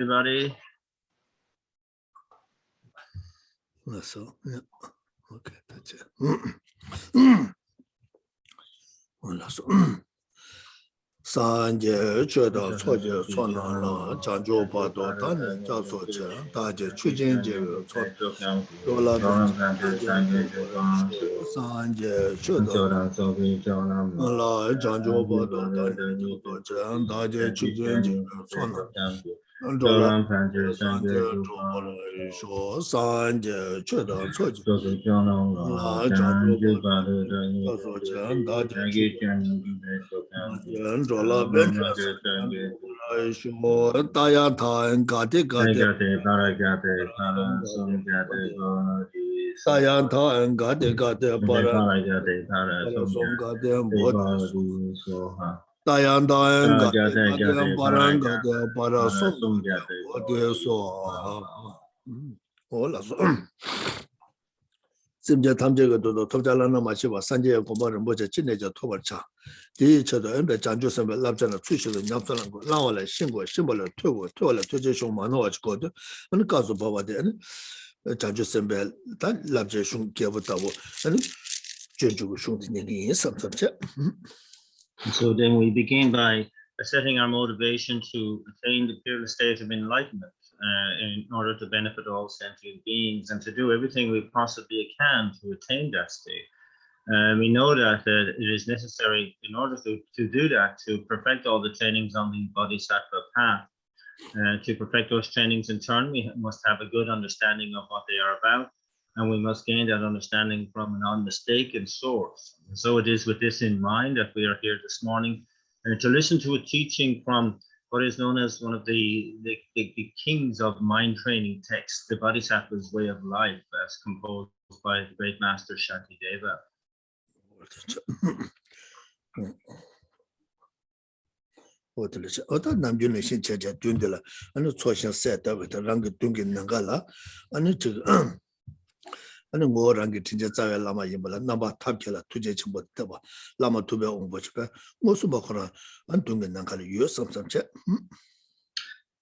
everybody. That's all. Yeah. Okay, that's it. Sanje Choda Soja Sonala, Janjo Pado, Tane, Jasocha, Taje, Chujinje, Dola, Sanje Choda, La, Janjo Pado, Tane, Jasocha, Taje, Chujinje, Sona, Dola, Sanje, Sanje Choda Soja, La, Janjo Pado, Jasocha, Taje, Dola, Daya Tan Gade Gade Daya Tan Gade Gade Parasong Gade Bodhi Daya Tan Gade Gade Parang Gade Parasong Bodhi So Hola So Simja Tamjega Dodo Tojalana Machiva Sanje Gomar and Boja Chineja Tovacha. Each other and the Janjus and Labjana Trisha and Yapsalango, Lawala, Shingo, Symbol, Tola, Toja Manoach God, and Kazu Baba then, Janjus and Bell, that Labjashun Kiavatawo, and Junju Shuntin some subject. So then we begin by setting our motivation to attain the peerless state of enlightenment in order to benefit all sentient beings and to do everything we possibly can to attain that state. We know that it is necessary in order to do that, to perfect all the trainings on the Bodhisattva path. To perfect those trainings in turn, we must have a good understanding of what they are about, and we must gain that understanding from an unmistaken source. And so it is with this in mind that we are here this morning to listen to a teaching from what is known as one of the kings of mind training texts, the Bodhisattva's Way of Life, as composed by the great master Shantideva. Other Namjun Chaja Dundela, and the social set up with a Ranga Dungin Nangala, and it and more Rangitinja Lama Yimbala, Namba Tabula, Tujachimbo Taba, Lama Tuba on Bochpa, Mosubakora, and Dungan Nankali, use some subject.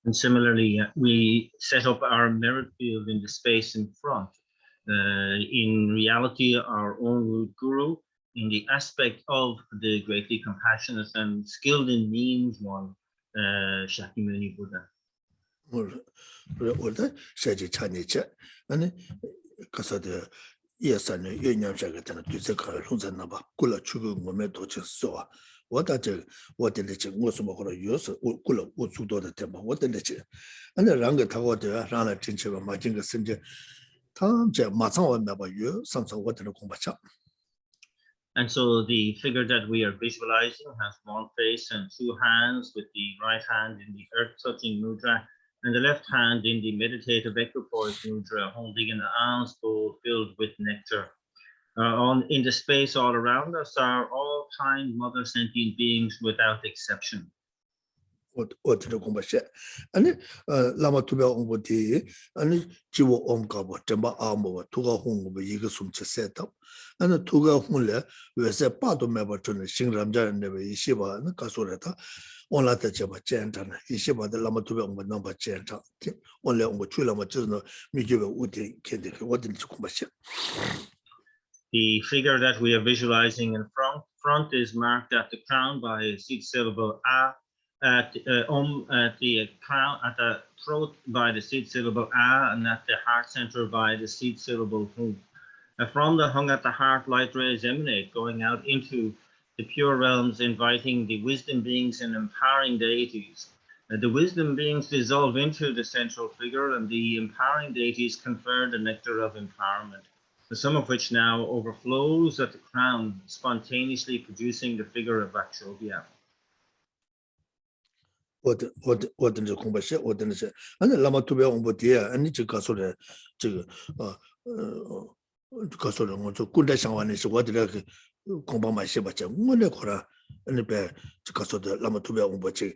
And similarly, we set up our merit field in the space in front. In reality, our own root guru, in the aspect of the greatly compassionate and skilled in means one, Shakyamuni Buddha. Shaji Chanicha, and Casada, yes, and Union Shagatan to Saka Hunzanaba, Kula Chugu Mometo Soa. What are what the legend was more use Kula Utsudo the temple? What the legend? And the Ranga Tawa, Rana Chincheva, Majinga Sinja, Tam Matsawa Nabayu, something what in the Kumbacha. And so the figure that we are visualizing has one face and two hands, with the right hand in the earth-touching mudra and the left hand in the meditative equipoise mudra, holding an alms bowl filled with nectar. In the space all around us are all kind mother sentient beings without exception. What the Kumbacha? And Lama Tuba Ombodi, and Jiwo Omkabo, Temba Amo, Tuga Hung, Yigasum set up, and the Tuga Hunle, who is a part of Mabatun, Sing Ramja and Neva Yeshiva and Kasureta, on Lata Jaba Chantan, Yeshiva, the Lama Tuba number Chanta, only on Chula Machino, Mijuva Uti, Kendi, what in Kumbacha. The figure that we are visualizing in front is marked at the crown by a seed syllable A, at the crown, at the throat by the seed syllable A, and at the heart center by the seed syllable Hu. From the hung at the heart, light rays emanate, going out into the pure realms, inviting the wisdom beings and empowering deities. The wisdom beings dissolve into the central figure, and the empowering deities confer the nectar of empowerment, some of which now overflows at the crown, spontaneously producing the figure of Akshobhya. What in the Kumbacha, what in the and the Lama Tuba Ombodia, and it's a Casore, Casore, Kundashawan is what the Kumbama Shibacha, Munekora, and the bear to Caso Lama Tuba Ombochi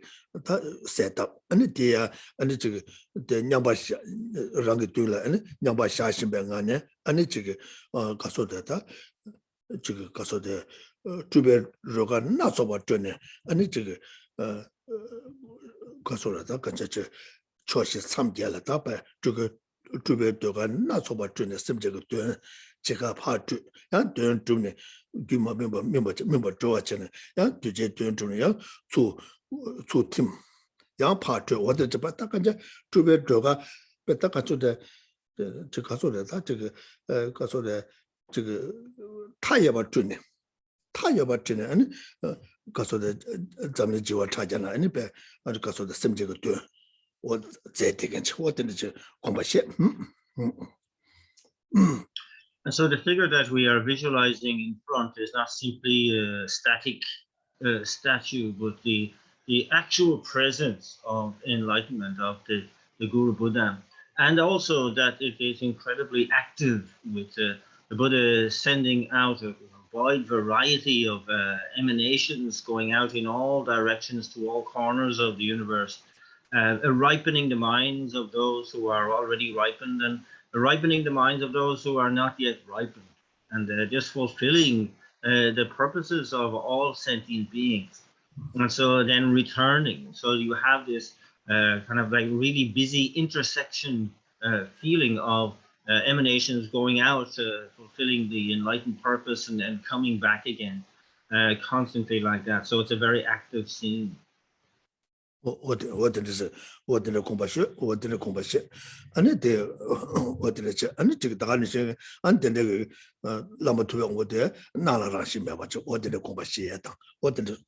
set up, and the deer, and it's the Nyambasha Rangitula, and Nyambasha Shimbangane, and it's a Casodata, Caso de Tuber Rogan, not so what, and it's Kasorata, Kancha, 초시 참게라 답에 저거 주변도가 나서봐 주는 심지가 된 제가 파주 양 되네 규모 멤버 좋아하잖아 양 되제 된 중이야 주팀 양 파주 어디 저 봤다 간자 주변도가 봤다 가서데 저 가서데 다 저거 가서데 저거 타여봐 주네 타여봐 주네 아니 가서데 잠을 지워 찾잖아 아니 배 아주 가서데 심지가 된 what they taken what did you And so the figure that we are visualizing in front is not simply a static statue, but the actual presence of enlightenment of the Guru Buddha. And also that it is incredibly active with the Buddha sending out a wide variety of emanations going out in all directions to all corners of the universe, ripening the minds of those who are already ripened and ripening the minds of those who are not yet ripened, and just fulfilling the purposes of all sentient beings. And so then returning. So you have this kind of like really busy intersection feeling of emanations going out, fulfilling the enlightened purpose and then coming back again constantly like that. So it's a very active scene. what is what in the compassion and they what in the and the Danish and then Lama to what there Nala Rashi what in the compassion what is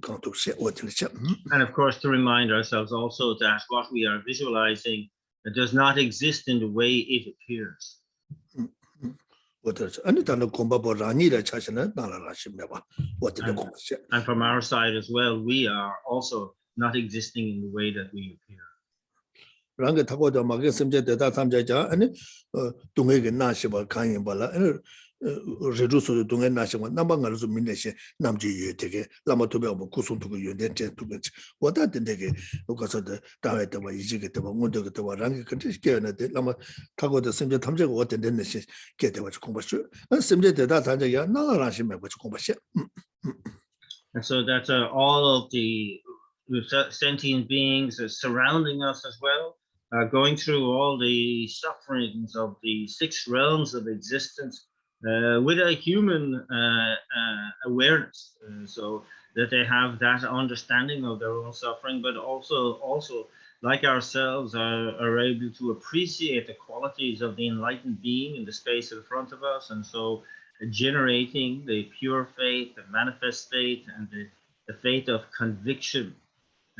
going to say what in the And of course, to remind ourselves also that what we are visualizing does not exist in the way it appears. And from our side as well, we are also not existing in the way that we appear. Ranga Takoda Maga Simja Data Tamjaja and Tunga Nashiba Kanyan Bala and Redusu Tunga Nashima, Nabangazu Mination, Namji Yeteke, Lama Toba Kusun to you, then to which what that didn't take because of the Taweta Yigitaba, Mundaka Ranga Kantishka, Lama Takoda Simja Tamja, what and then she get a much combustion. And Simja Data Tamja, Nalarashima, which combustion. And so that's all of the sentient beings surrounding us as well. Going through all the sufferings of the 6 realms of existence with a human awareness, so that they have that understanding of their own suffering, but also like ourselves are able to appreciate the qualities of the enlightened being in the space in front of us, and so generating the pure faith, the manifest faith, and the faith of conviction.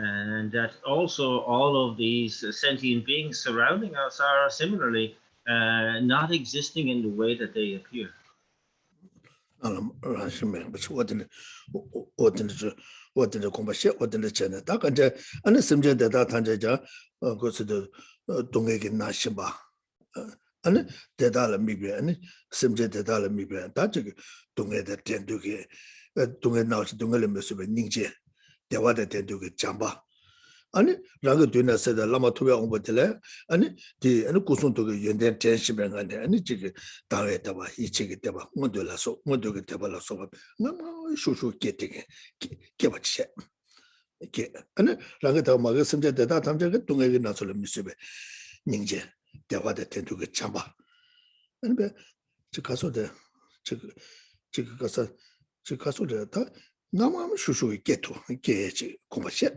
And that also all of these sentient beings surrounding us are similarly not existing in the way that they appear. What in the combat, what in the channel, Takanja, and the Simja Data Tanjaja goes to the Dungaki Nashimba. And the Dala Mibia, and Simja Dala Mibia, and Tajik, Dunga the Tenduki, Dunga now Dunga Musuba Ninja. They wanted to do Jamba. And Ragaduna said the Lama Tuba on Botele, and the Kusun to the Yundan Tenship and the Jig Tawetaba, Ichigitaba, Modula, so Modugataba, so Shushu getting give a check. And Ragata Magasim did that time to Nasol Missube Ninja. They wanted to get Jamba. And Chicaso the Chicaso the Nama Shushu get to Gage Combat.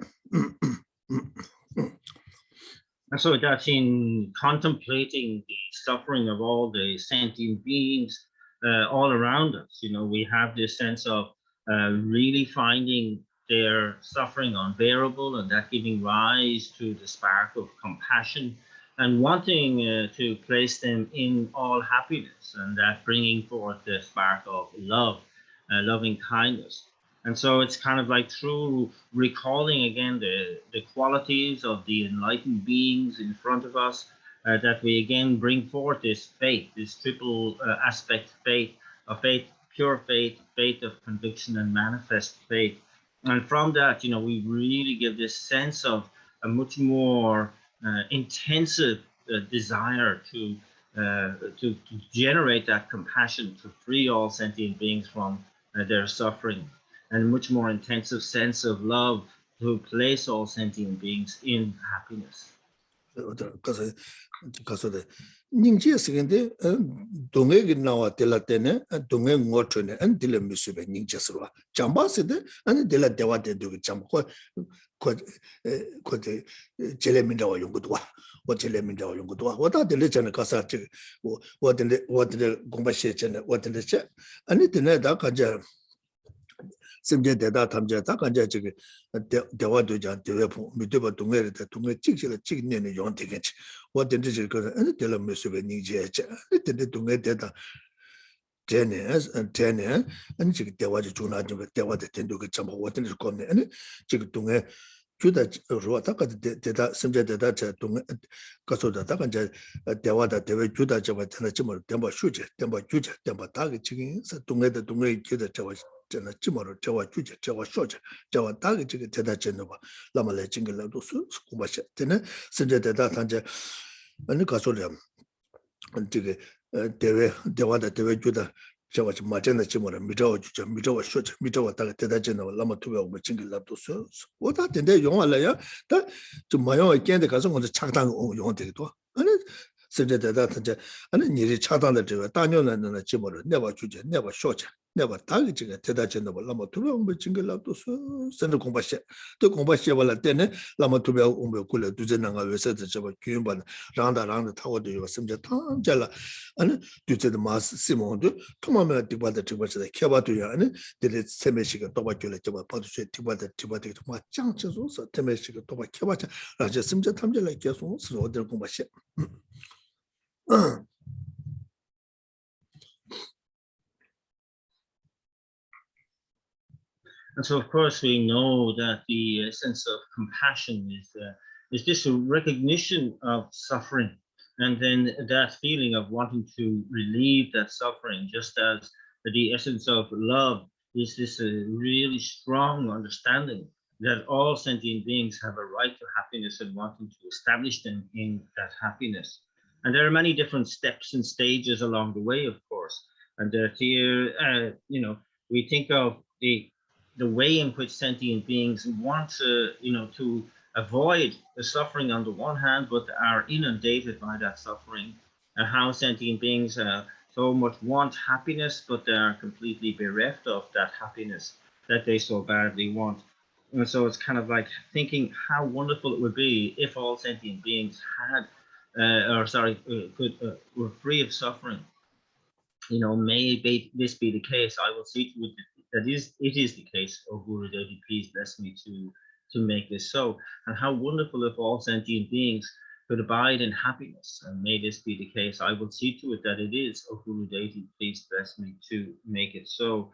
And so that's in contemplating the suffering of all the sentient beings all around us. You know, we have this sense of really finding their suffering unbearable, and that giving rise to the spark of compassion and wanting to place them in all happiness, and that bringing forth the spark of love, loving kindness. And so it's kind of like through recalling again the qualities of the enlightened beings in front of us that we again bring forth this faith, this triple aspect faith, of faith, pure faith, faith of conviction, and manifest faith. And from that, you know, we really give this sense of a much more intensive desire to generate that compassion to free all sentient beings from their suffering, and much more intensive sense of love to place all sentient beings in happiness. 가서 닝지에 쓰는데 동해기 나와 텔라테네 동해 ngo트네 안 딜레 미스베 닝지스로 잠바스데 아니 딜라 대와데도 잠고 코 젤레민다와 용고도와 뭐 젤레민다와 용고도와 와다 딜레잖아 가서 와데 공부시잖아 와데 아니 드네다 가자 심제 대다 탐제다 간자 저기 대화도자 대외포 밑에버 동해를 동해 찍실을 찍내는 용 되겠지. 어떤지 저거 아니 텔레메스베 니제자. 근데 동해 대다 제네 아니 지금 대화지 주나 좀 대화도 된도 그 참 어떤지 겁네. 아니 지금 동해 주다 로다가 대다 심제 대다 저 동해 가서다 간자 대화다 대외 주다 저거 되는 좀 슈제 주제 다게 지금 동해도 동해 주다 저거 저는 찜으로 저와 주제 저와 쇼제 저와 다게 지금 대다전도 봐 라마래 징글라도 수고마셔 되는 선제대다 단제 아니 가소려 저게 대화다 대외 주다 저와 좀 맞는 찜으로 미저와 주제 미저와 쇼제 미저와 다게 대다전도 라마 투베고 징글라도 수 오다 된대 용할래요 다좀 마요 있겠는데 가서 먼저 착당 용 되기도 아니 선제대다 단제 아니 니리 차단的这个大牛呢찜으로 내가 주제 내가 쇼제 내가 다게 지가 대다전도 라마 투베고 징글라도 수 선제 공부시 또 공부시 벌라 때네 라마 투베고 공부 굴려 두제나가 외세서 저 교인반 랑다 타고도 요 심제 탐잘라 아니 두제도 마스 시몬도 토마메 디바다 디바다 켜봐도야 아니 데레 세메시가 도바줄래 저 봐도체 디바다 마 짱쳐서 세메시가 도바 켜봐자 라제 심제 탐잘라 계속 어디 공부시 And so, of course, we know that the essence of compassion is this recognition of suffering, and then that feeling of wanting to relieve that suffering, just as the essence of love is this really strong understanding that all sentient beings have a right to happiness and wanting to establish them in that happiness. And there are many different steps and stages along the way, of course. And here, we think of the way in which sentient beings want to avoid the suffering on the one hand, but are inundated by that suffering, and how sentient beings so much want happiness, but they are completely bereft of that happiness that they so badly want. And so it's kind of like thinking how wonderful it would be if all sentient beings had, were free of suffering. May this be the case. I will see to it that it is the case. O Guru Devi, please bless me to make this so. And how wonderful if all sentient beings could abide in happiness. And may this be the case. I will see to it that it is. O Guru Devi, please bless me to make it so.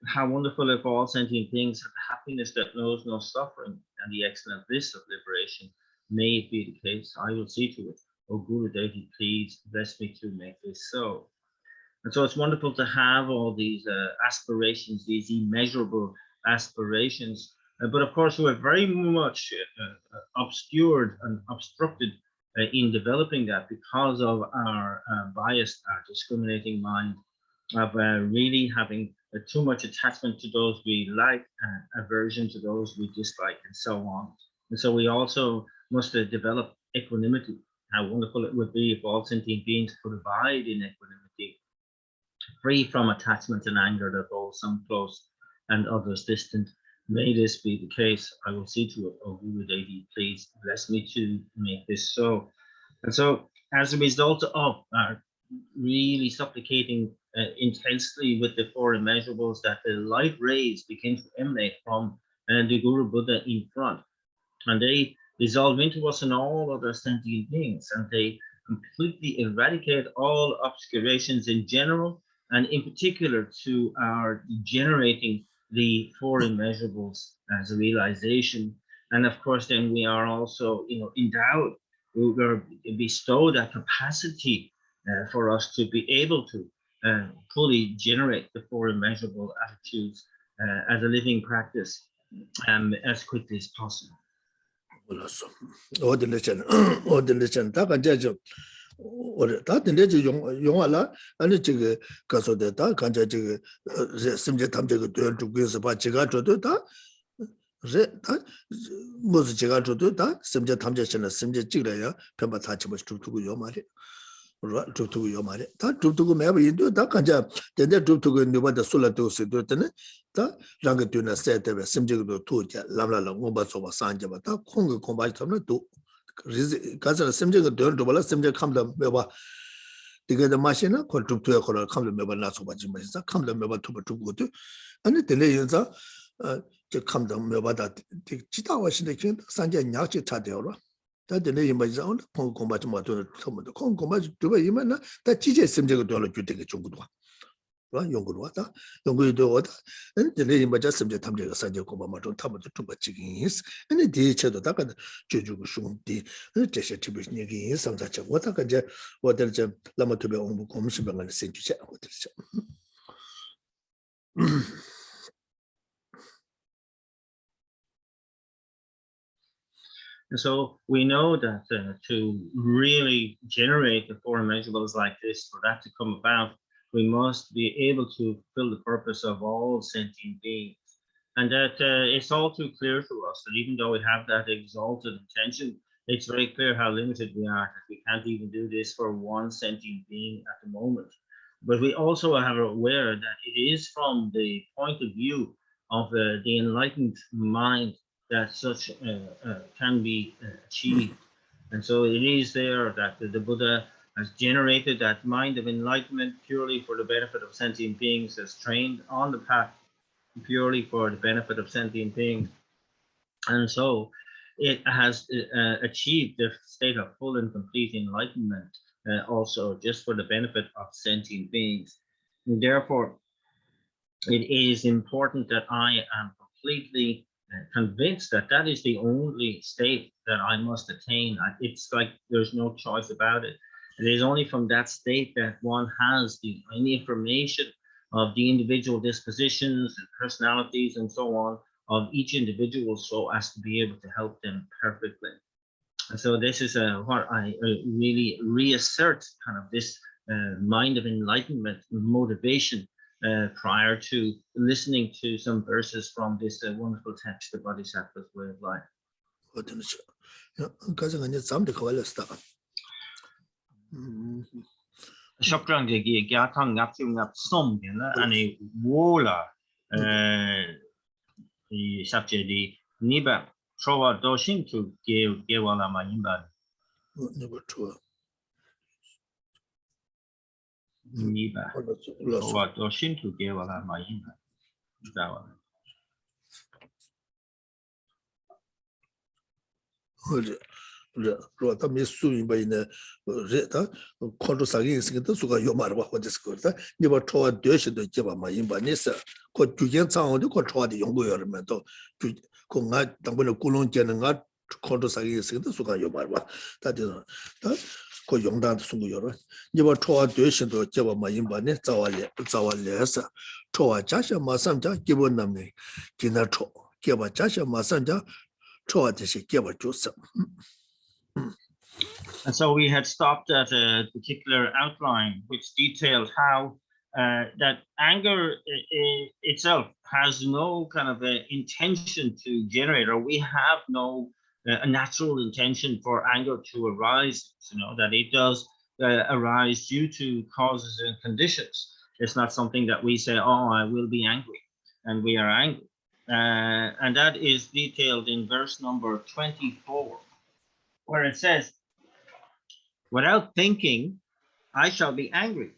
How wonderful if all sentient beings have happiness that knows no suffering and the excellent bliss of liberation. May it be the case. I will see to it. O Guru Devi, please bless me to make this so. And so it's wonderful to have all these aspirations, these immeasurable aspirations, but of course we're very much obscured and obstructed in developing that because of our biased, our discriminating mind, of really having too much attachment to those we like, aversion to those we dislike, and so on. And so we also must develop equanimity. How wonderful it would be if all sentient beings could abide in equanimity, free from attachment and anger that hold some close and others distant. May this be the case. I will see to it. O Guru Devi, please bless me to make this so. And so, as a result of our really supplicating intensely with the four immeasurables, that the light rays begin to emanate from the Guru Buddha in front, and they dissolve into us and all other sentient beings, and they completely eradicate all obscurations in general, and in particular to our generating the four immeasurables as a realization. And of course, then we are also, endowed, we're bestowed that capacity for us to be able to fully generate the four immeasurable attitudes as a living practice as quickly as possible. 다 된대지 용하라 아니 저기 가서도 다 간자 저기 심제 탐제가 되어 주고서 봐 제가 저도 다 무슨 제가 줘도 다 심지어 탐자시는 심지어 찍어야 편바 다 집어 두고 요 말이. 두고 요 말이. 다 두고 매버 인도 다 간자 된데 두고 누바다 솔라도 쓰도는 다 랑게 되나 세대베 심지어도 도자 람라랑 뭐바서 산자바 다 콩고 공바지 탐나 도 가서 심지어 돈 돌아 심지어 감다 매바 디게다 마시나 콘트루트에 걸어 감다 매바 나서 바지 마시자 감다 매바 투바 두고도 아니 되네 인자 저 감다 매바다 지다와신데 kin 산제 냐치 차대어라 다들 이마자 온 공공바지 마도 처음부터 공공바지 두바 이마나 다 지제 심제가 돌아 주되게 중국도 와 연구도 왔다 연구도 왔다 근데 이마자 심제 탐제가 산제 공바마도 탐도 두바 지긴스 근데 디체도 다가 주주고 숑디 제시 티비스 얘기 상자체 왔다가 이제 와들 좀 라마투베 공부 공시방을 생기자 와들 And so we know that to really generate the four immeasurables like this, for that to come about, we must be able to fulfill the purpose of all sentient beings. And that it's all too clear to us that even though we have that exalted intention, it's very clear how limited we are, that we can't even do this for one sentient being at the moment. But we also are aware that it is from the point of view of the enlightened mind that such can be achieved. And so it is there that the Buddha has generated that mind of enlightenment purely for the benefit of sentient beings, has trained on the path purely for the benefit of sentient beings. And so it has achieved the state of full and complete enlightenment also just for the benefit of sentient beings. And therefore, it is important that I am completely convinced that that is the only state that I must attain. It's like there's no choice about it. It is only from that state that one has any information of the individual dispositions and personalities and so on of each individual, so as to be able to help them perfectly. And so this is what I really reassert kind of this mind of enlightenment motivation prior to listening to some verses from this wonderful text, the Bodhisattva's Way of Life. Shopdrang de Gyatang Napsum Napsom, and a Wola the subject the Niba Troa Doshin to Gewala Mayimba. Niba Troa Doshin to Gewala Mayimba. Rota Missu by the Reta, Konchok is the Suga Yomar, what is good. Never try a dish to give my imbanisa. What you get sound, you control the young mental. Kongat, Tamil Kulon Jananga, Konchok is the Suga Yomar. That is that. Ko Yongdan Sungura. Never try a dish to give my imbani, Zawalesa. Troa Jasha Masanja, given me, Ginacho, give a Jasha Masanja, Troa Dishi, give a juice. And so we had stopped at a particular outline which detailed how that anger itself has no kind of intention to generate, or we have no a natural intention for anger to arise, that it does arise due to causes and conditions. It's not something that we say, oh, I will be angry, and we are angry. And that is detailed in verse number 24, where it says, without thinking, I shall be angry.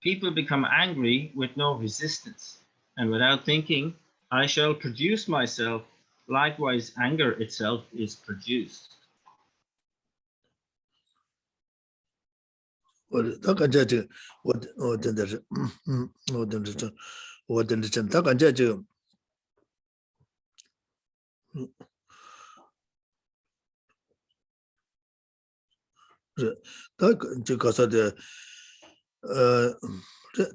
People become angry with no resistance. And without thinking, I shall produce myself. Likewise, anger itself is produced.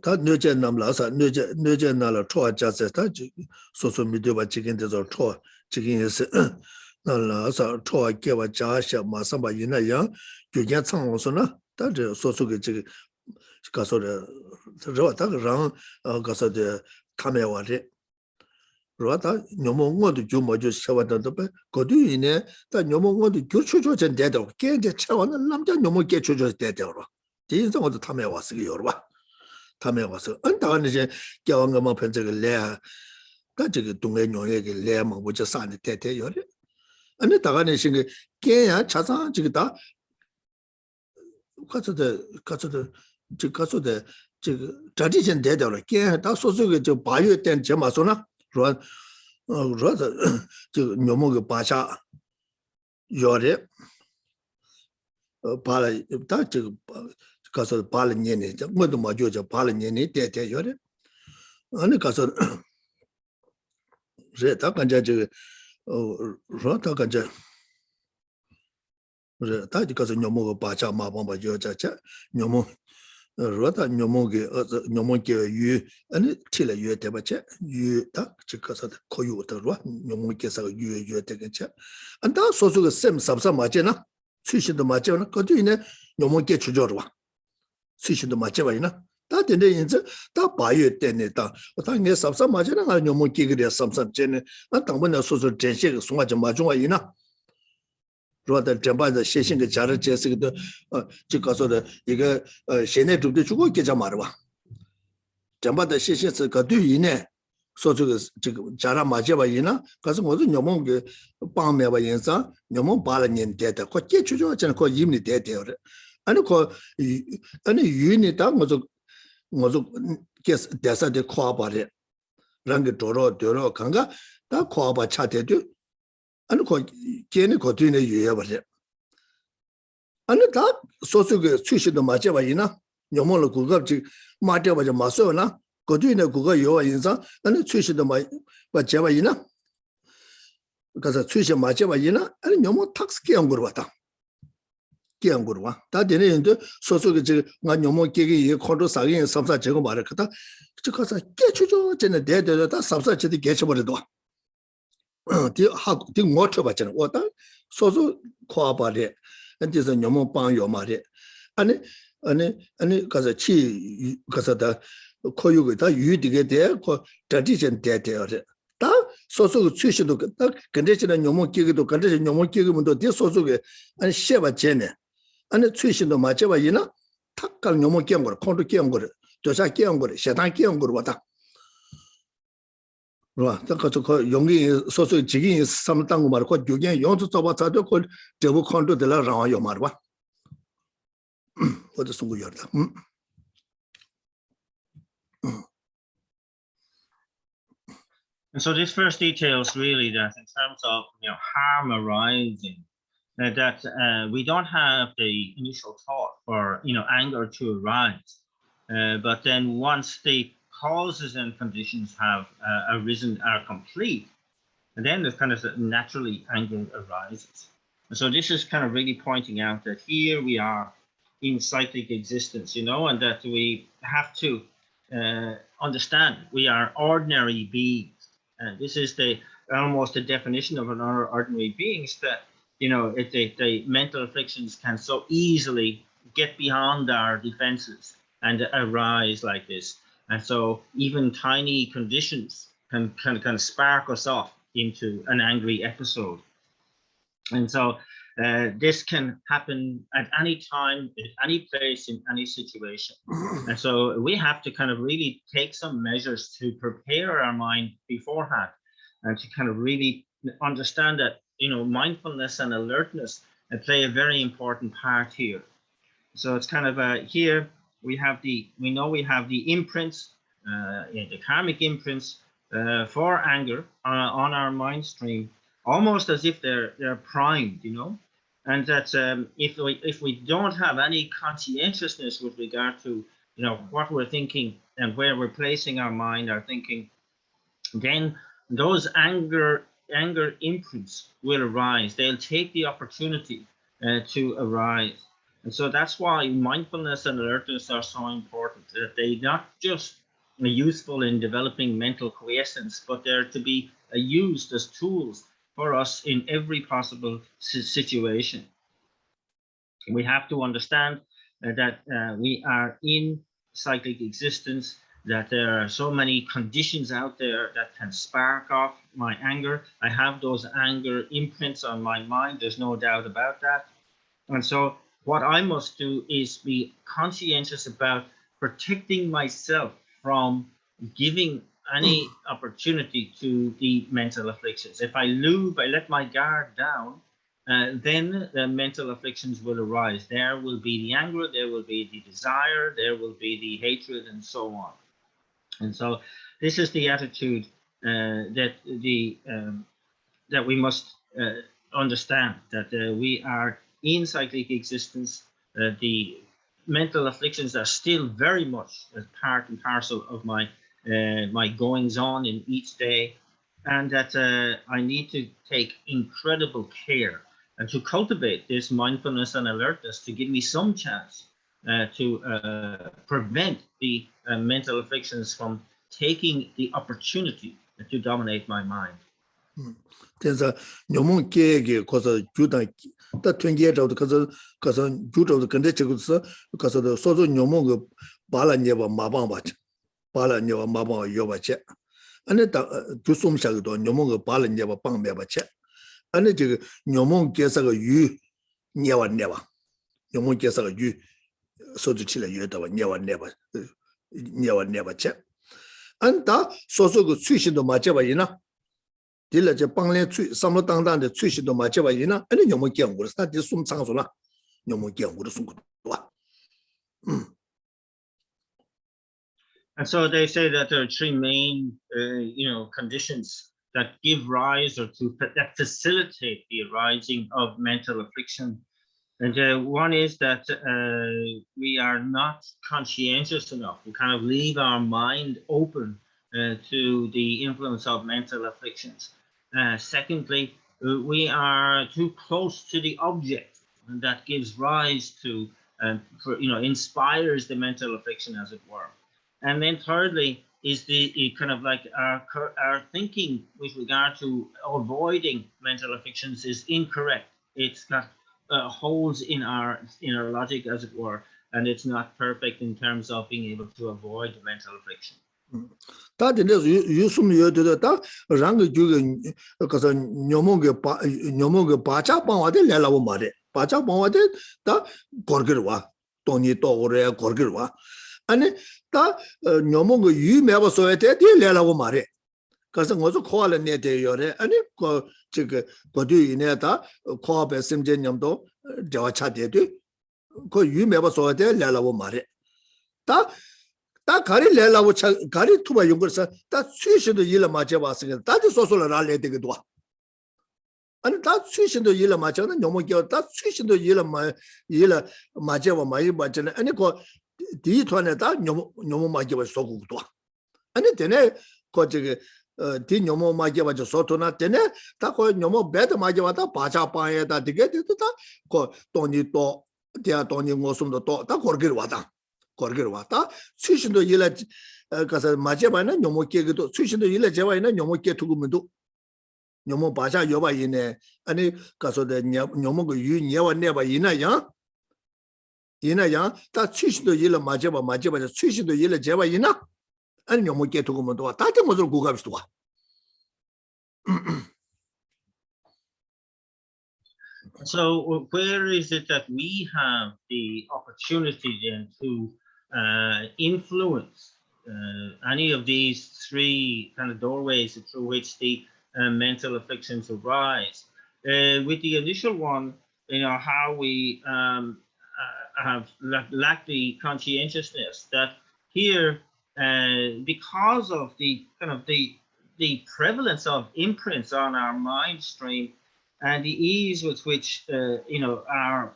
다 뇌제 남라서 뇌제 나라 초아 자세 다 소소 미디어바 지긴데서 초아 지긴에서 나라서 초아 개와 자샤 마삼바 이나야 규견 창원소나 다저 소소게 지 가서래 저와 다랑 가서데 카메와데 로다 녀몽어도 좀 먼저 세웠던데 거두이네 다 녀몽어도 교초조 전대도 깨제 차원은 남자 녀몽 깨초조 대대로 인성어도 탐해 왔어요 여러분 탐해 와서 안다는 이제 겨왕가만 편적을 내야 가지고 동네 녀에게 내야만 뭐저 산에 대대 요래 아니 다가는 신게 깨야 차상 지금 다 가서도 저 가서도 저 tradition 대대로 깨다 소소게 저 바유 된 제마소나 그런 그래서 저 묘목의 바샤 요래 발라 다 저 가서 발년에 뭐도 맞죠 저 발년에 대대 요래 아니 가서 제가 간자 저 로타 간자 그래 다 가서 묘목의 바샤 마범바 요자자 묘목 로타 묘목의 묘목의 유 아니 틀에 유 대바체 유다 즉가서 고유더로 묘목에서 유 되겠죠 안다 소소가 셈 삽사 맞잖아 수신도 맞잖아 거기네 묘목에 주저로 와 수신도 맞잖아 다 되네 이제 다 봐야 되네 다 당내 삽사 맞잖아 묘목에 그래 삽삽제네 나 당번에 소소 전시가 송아지 맞중아 이나 로다 점바의 세신의 자를 제스기도 지가서도 이거现在 좀도 주고 계자 말아 점바의 세신스 거두이네 소소가 지금 자라 맞아봐 이나 가서 모두 녀몽게 빵매봐 인사 녀몽 발년 대다 거기 주저잖아 거 임리 대대요 아니 거 아니 유니다 뭐저 대사대 코아바래 랑게 도로 강가 다 코아바 차대도 아니 거 걔네 거두이네 유야버려 아니 다 소소게 출시도 맞아봐 이나 녀몽을 그거지 맞아봐 마소나 거두이네 그거 요와 인사 아니 출시도 맞아봐 이나 그래서 출시 맞아봐 이나 아니 녀몽 탁스게 한 거로 왔다 깨한 거로 와다 되는데 소소게 저가 녀몽 깨게 이 컨트롤 사긴 삼사 제거 말을 그다 저 가서 깨주죠 전에 대대다 삼사 제대 개쳐버려도 뒤 못쳐 봤잖아 왔다 소소 코아바래 안에서 녀몽 빵요 말에 아니 가서 치 가서다 코유가 유디게 돼고 tradition 대대요 다 소소 출시도 딱 근데지는 녀몽 끼기도 근데 녀몽 끼기면도 뒤 소소게 아니 셰바 제네 아니 출시도 맞아봐 이나 탁갈 녀몽 끼한 거를 콘도 끼한 거를 조사 끼한 거를 세단 끼한 거를 왔다 와, 그래서 그 용기 소소 지기 삼당 거 말고 교견 용도 잡아서도 그 저부 콘도 들라 라와요 말봐. 어디 숨고 열다. And so this first details really that in terms of harm arising, that we don't have the initial thought for anger to arise, but then once the causes and conditions have arisen are complete, and then there's kind of naturally anger arises. And so this is kind of really pointing out that here we are in cyclic existence, and that we have to understand we are ordinary beings. And this is almost the definition of an ordinary being, is that the mental afflictions can so easily get beyond our defenses and arise like this. And so even tiny conditions can spark us off into an angry episode. And so this can happen at any time, at any place, in any situation. And so we have to kind of really take some measures to prepare our mind beforehand and to kind of really understand that, mindfulness and alertness play a very important part here. So it's kind of here we have the imprints, the karmic imprints for anger on our mind stream, almost as if they're primed, and that if we don't have any conscientiousness with regard to what we're thinking and where we're placing our mind, our thinking, then those anger imprints will arise. They'll take the opportunity to arise. And so that's why mindfulness and alertness are so important, that they're not just useful in developing mental quiescence, but they're to be used as tools for us in every possible situation. We have to understand that we are in cyclic existence, that there are so many conditions out there that can spark off my anger. I have those anger imprints on my mind. There's no doubt about that. And so what I must do is be conscientious about protecting myself from giving any opportunity to the mental afflictions. If I let my guard down, then the mental afflictions will arise. There will be the anger, there will be the desire, there will be the hatred, and so on. And so this is the attitude that we must understand, that we are in cyclic existence. The mental afflictions are still very much a part and parcel of my my goings on in each day, and that I need to take incredible care and to cultivate this mindfulness and alertness to give me some chance to prevent the mental afflictions from taking the opportunity to dominate my mind. 그래서 녀몽 계획에 거기서 주단 다 통계적으로 가서 주적으로 근데 저거서 가서 소소 녀몽 그 발안녀바 마방 받 발안녀바 마방 요바체 아니 다 주솜샤도 녀몽 그 발안녀바 방매 받체 아니 저 녀몽 계사가 유 녀와 녀바 녀몽 계사가 유 소주치라 유다와 녀와 녀바 녀와 녀바체 안다 소소 그 수신도 맞아봐이나 딜라 제 방내 출 삼로 당당의 출시도 맞아봐 이나 아니 너무 경고를 사디 숨 창소라 너무 경고를 숨고 와. And so they say that there are three main conditions that give rise or that facilitate the arising of mental affliction. And one is that we are not conscientious enough. We kind of leave our mind open to the influence of mental afflictions. Secondly, we are too close to the object that gives rise to, inspires the mental affliction, as it were. And then thirdly is the kind of like our thinking with regard to avoiding mental afflictions is incorrect. It's got holes in our logic, as it were, and it's not perfect in terms of being able to avoid mental affliction. 다들 유숨 여도다 랑의 주가 가서 녀몽게 바자 방와데 내라고 말해 바자 방와데 다 거기와 돈이 또 오래 거기와 아니 다 녀몽게 유매버 소에 돼 내라고 말해 그래서 뭐서 코알에 내대요래 아니 그 저거 거기에다 코앞에 심전념도 저와 차대도 그 유매버 소에 돼 내라고 말해 다 가리 내라고 가리 투바 용거서 다 수신도 일을 맞아 봤으니까 다들 소소를 알려야 되기도 와. 아니 다 수신도 일을 맞아는 너무 다 수신도 일을 맞아 봐 많이 맞잖아. 아니 그 뒤편에 다 너무 맞아 봐 소고도 와. 아니 되네 그 저기 뒤 너무 맞아 봐 소토나 되네 다그 너무 배드 맞아 봐다 바자 방에다 되게 됐다 그 돈이 또 대야 돈이 모습도 또다 거기로 와다. 거기로 왔다. 수신도 일에 가서 맞아봐는 녀모께도 수신도 일에 제와이는 녀모께 두고면도 녀모 바샤 여바 이네 아니 가서 녀모가 유녀와 내봐 이나야 다 수신도 일에 맞아봐 수신도 일에 제와 이나 아니 녀모께 두고면도 와 다들 뭐를 고갑시도 와. So where is it that we have the opportunity then to influence any of these three kind of doorways through which the mental afflictions arise? With the initial one, how we have lacked the conscientiousness that here, because of the kind of the prevalence of imprints on our mind stream and the ease with which our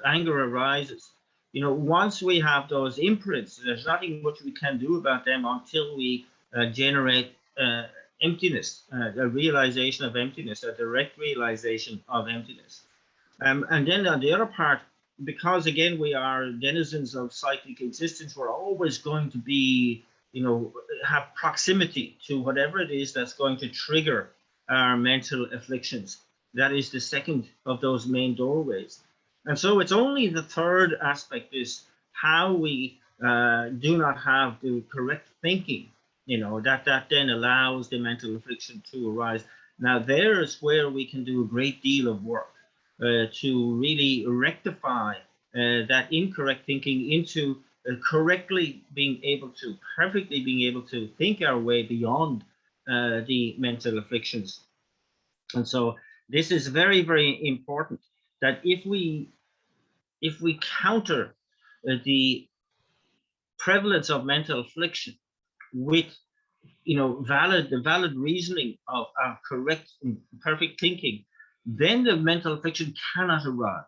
anger arises, once we have those imprints, there's nothing much we can do about them until we generate emptiness, a realization of emptiness, a direct realization of emptiness. And then on the other part, because again we are denizens of cyclic existence, we're always going to be, have proximity to whatever it is that's going to trigger our mental afflictions. That is the second of those main doorways. And so it's only the third aspect, is how we do not have the correct thinking, that then allows the mental affliction to arise. Now, there's where we can do a great deal of work to really rectify that incorrect thinking into perfectly being able to think our way beyond the mental afflictions. And so this is very, very important, that if we counter the prevalence of mental affliction with valid reasoning of correct and perfect thinking, then the mental affliction cannot arise.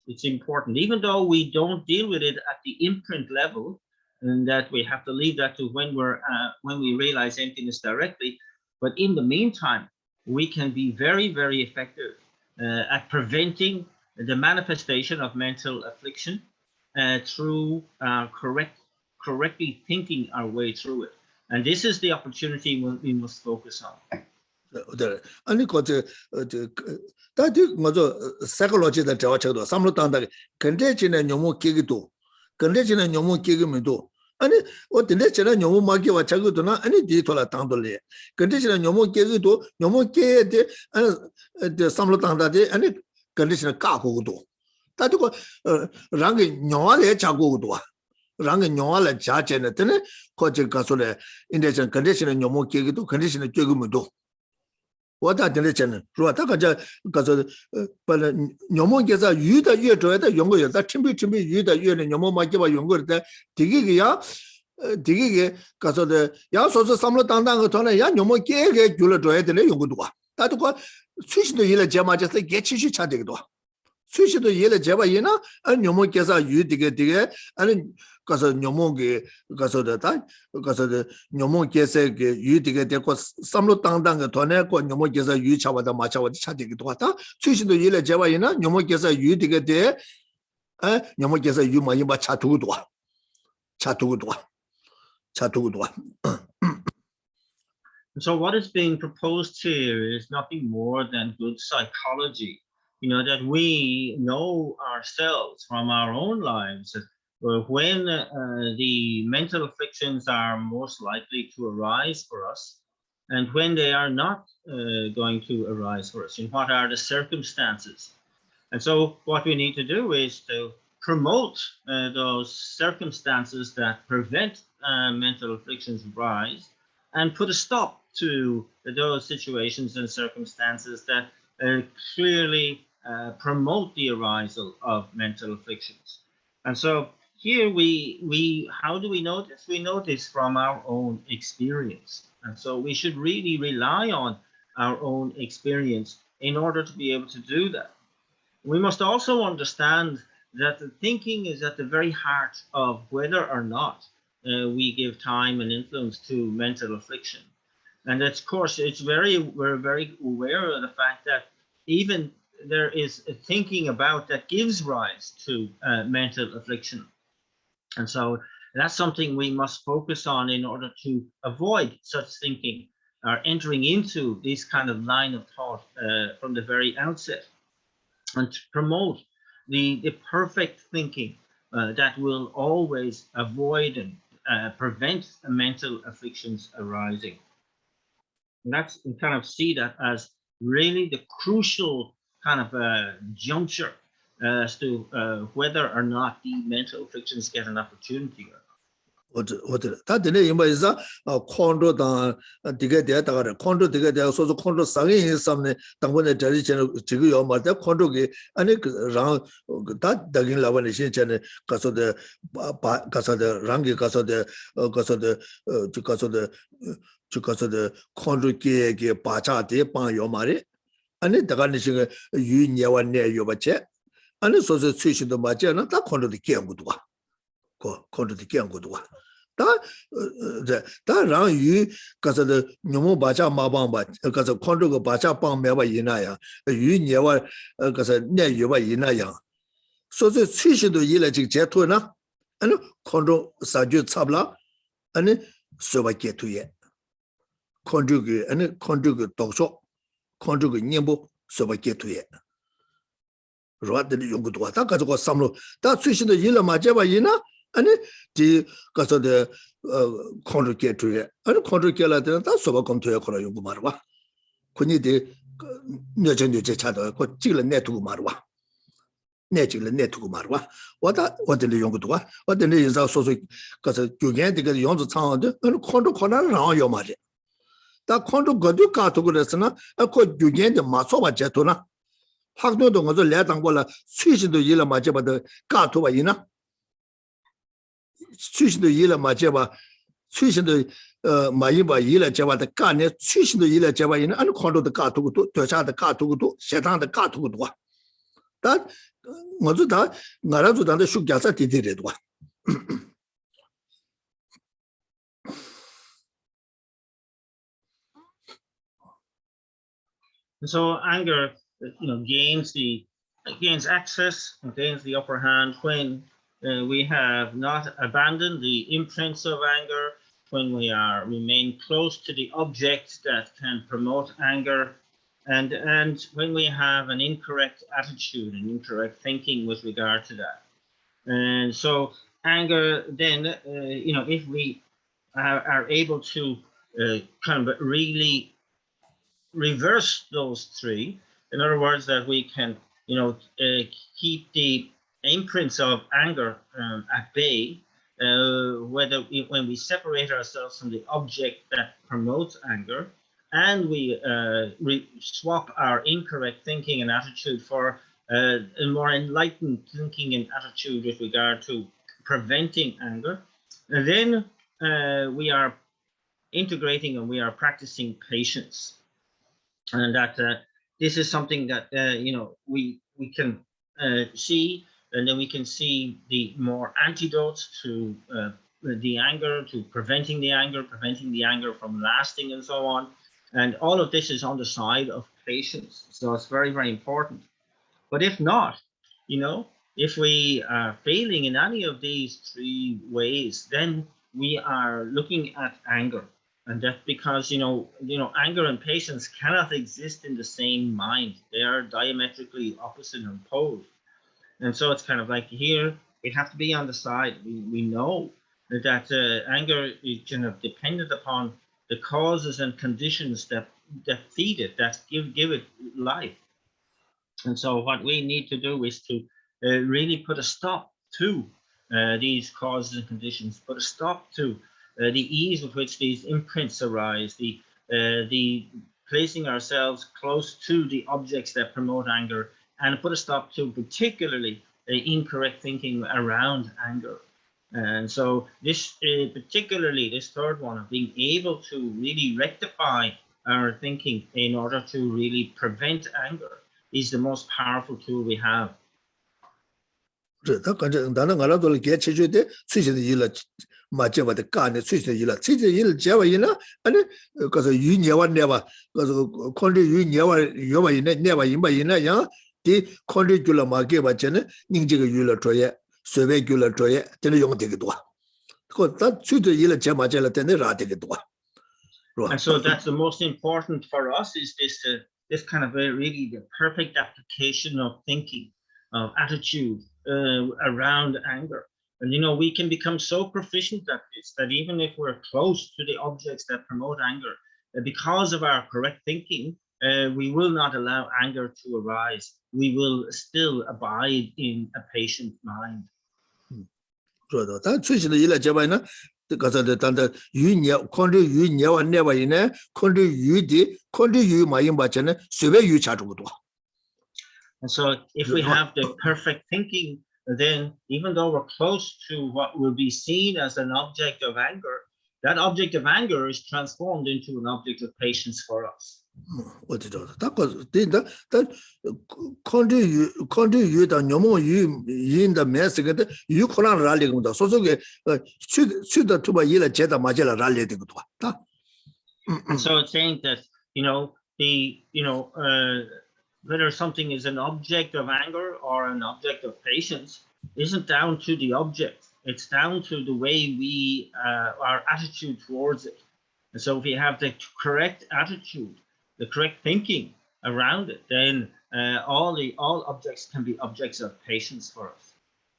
It's important, even though we don't deal with it at the imprint level, and that we have to leave that to when we realize emptiness directly. But in the meantime, we can be very, very effective at preventing the manifestation of mental affliction through correctly thinking our way through it. And this is the opportunity we must focus on. 아니 거저 다들 뭐저 psychology 다 저와쳐도 삼로당다 근데지는 너무 깨기도 근데지는 너무 깨기면도 아니 어떤데 저는 너무 막기와 자기도나 아니 뒤돌아 당돌래 근데지는 너무 깨기도 너무 깨야 돼 아니 삼로당다데 아니 근데지는 까고도 다들 랑게 녀와래 자고도 랑게 녀와래 자체는 되네 거저 가서래 인데전 근데지는 너무 깨기도 근데지는 깨기면도我打定了钱呢，是吧？他讲把那牛毛给他鱼的越多的用过，他准备鱼的越呢，牛毛嘛给把用过的，这个呀，这个告诉的，要说是三六当个团呢，要牛毛给就了多的呢用过多，他都讲最新的一来节嘛，就是给继续差这个多，最新的一来节嘛，伊呢，牛毛给他鱼这个，告诉牛毛给告诉的他，告诉的牛毛给这个鱼这个三六当个团呢，过牛毛给他鱼差不多嘛，差不多差这个多，他最新的一来节嘛，伊呢，牛毛给他鱼这个牛毛给他鱼嘛，伊把差多，差多。So what is being proposed here is nothing more than good psychology. That we know ourselves from our own lives when the mental afflictions are most likely to arise for us, and when they are not going to arise for us, and what are the circumstances. And so what we need to do is to promote those circumstances that prevent mental afflictions rise, and put a stop to those situations and circumstances that clearly promote the arisal of mental afflictions. And so here how do we know this? We know this from our own experience. And so we should really rely on our own experience in order to be able to do that. We must also understand that the thinking is at the very heart of whether or not we give time and influence to mental affliction. And of course, we're very aware of the fact that even there is a thinking about that gives rise to mental affliction. And so that's something we must focus on in order to avoid such thinking or entering into this kind of line of thought from the very outset, and to promote the perfect thinking that will always avoid and prevent mental afflictions arising. And that's, you kind of see that as really the crucial kind of juncture as to whether or not the mental afflictions get an opportunity. 我知道，他这里因为是矿主当这个点大概矿主这个点，说是矿主3个人上面，当我在这里讲这个要嘛，在矿主给按那个让他那个老板的现在呢，告诉的告诉的让给告诉的就告诉的矿主给把茶的帮要嘛的，按那大概那些个鱼年完年有不切，按那说是最新的嘛，这样他矿主的见过多。矿主的见过多，但让鱼可是的牛毛把家马帮吧，可是矿主个把家帮没吧一那样，鱼年话可是年鱼吧一那样，所以最新的一来这个截图呢，俺那矿主三句差不了，俺那说吧截图也，矿主个俺那矿主个多少，矿主个年不说吧截图也。如果这里用过多，他可是个三路，但最新的一了嘛，这吧一呢？ 아니 디 가서 데 컨트롤 게트에 아니 컨트롤 게라데 다 소바 검토해 거라 요구 말아 군이데 녀전녀제 차도 그 찍을 내두고 말아 내 찍을 내두고 말아 와다 어디를 용도가 어디를 인사 소소 가서 교견 되게 용도 상한데 아니 컨트롤 권한을 요 말이야 다 컨트롤 거두 가도 그랬으나 그 교견데 마소바 제도나 학도도 가서 내당보라 수신도 일을 맞아봐도 가도가 있나 수신도 일을 맞아봐 수신도 마이바 일을 잡아도 간에 수신도 일을 잡아 있는 안 컨트롤도 가도도 도자도 가도도 세상도 가도도 다 먼저 다 나라도 단데 숙자사 디디래도 So anger, gains access and gains the upper hand when we have not abandoned the imprints of anger, when we remain close to the object that can promote anger, and when we have an incorrect attitude and incorrect thinking with regard to that. And so anger then, if we are able to kind of really reverse those three, in other words, that we can, keep the imprints of anger at bay, when we separate ourselves from the object that promotes anger, and we swap our incorrect thinking and attitude for a more enlightened thinking and attitude with regard to preventing anger, and then we are integrating and we are practicing patience. And that this is something that we can see, and then we can see the more antidotes to the anger, to preventing the anger from lasting, and so on. And all of this is on the side of patience. So it's very, very important. But if not, if we are failing in any of these three ways, then we are looking at anger. And that's because, anger and patience cannot exist in the same mind. They are diametrically opposite and opposed. And so it's kind of like here, we have to be on the side. We know that anger is kind of dependent upon the causes and conditions that feed it, that give it life. And so what we need to do is to really put a stop to these causes and conditions, put a stop to the ease with which these imprints arise, the placing ourselves close to the objects that promote anger, and put a stop to particularly incorrect thinking around anger. And so this, particularly this third one, of being able to really rectify our thinking in order to really prevent anger, is the most powerful tool we have. 다 간제 나는 알아도 개체주대 수시의 일을 맞게받아 간에 수시의 일을 제와이나 아니 그래서 유녀와 내와 그래서 콘리 유녀와 요바이네 내와 임바이나 야디 콘리 줄라 맞게받잖아 닝지가 유를 줘야 수배 줄을 줘야 되는 용 되기도 와 그다 수시의 일을 제 맞게라 되는 라 되기도 와. And so that's the most important for us, is this kind of really the perfect application of thinking, of attitude around anger. And we can become so proficient at this that even if we're close to the objects that promote anger, because of our correct thinking, we will not allow anger to arise. We will still abide in a patient mind. 다 수시의 일을 제와이나 그래서 단다 유녀 콘리 유녀와 내와이네 콘리 유디 콘리 유 마임 받잖아 수배 유 자주도. And so if we have the perfect thinking, then even though we're close to what will be seen as an object of anger, that object of anger is transformed into an object of patience for us. 어디죠? 딱 된다. 딱 콘디 유다 녀모 유인다 메시게 유 코란 라리고다. 소소게 수다 투바 일에 제다 맞을 라리되고 다. And so it's saying that whether something is an object of anger or an object of patience isn't down to the object. It's down to the way we our attitude towards it. And so if we have the correct attitude, the correct thinking around it, then all objects can be objects of patience for us.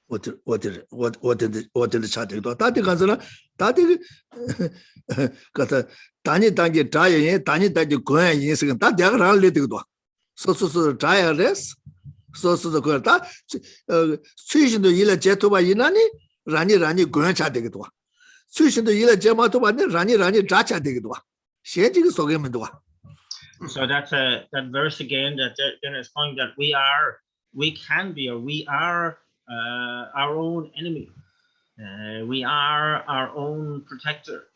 what the chat do that ganzana that kata tani tangi try tani tangi go yin se that ya ran le do so try res so the go ta suishin do yila jeto ba yinani rani go cha de do suishin do yila jema to ba ne rani cha cha de do xie ji ge so ge men do. So that's that verse again that then is pointing that we can be, or we are our own enemy. We are our own protector.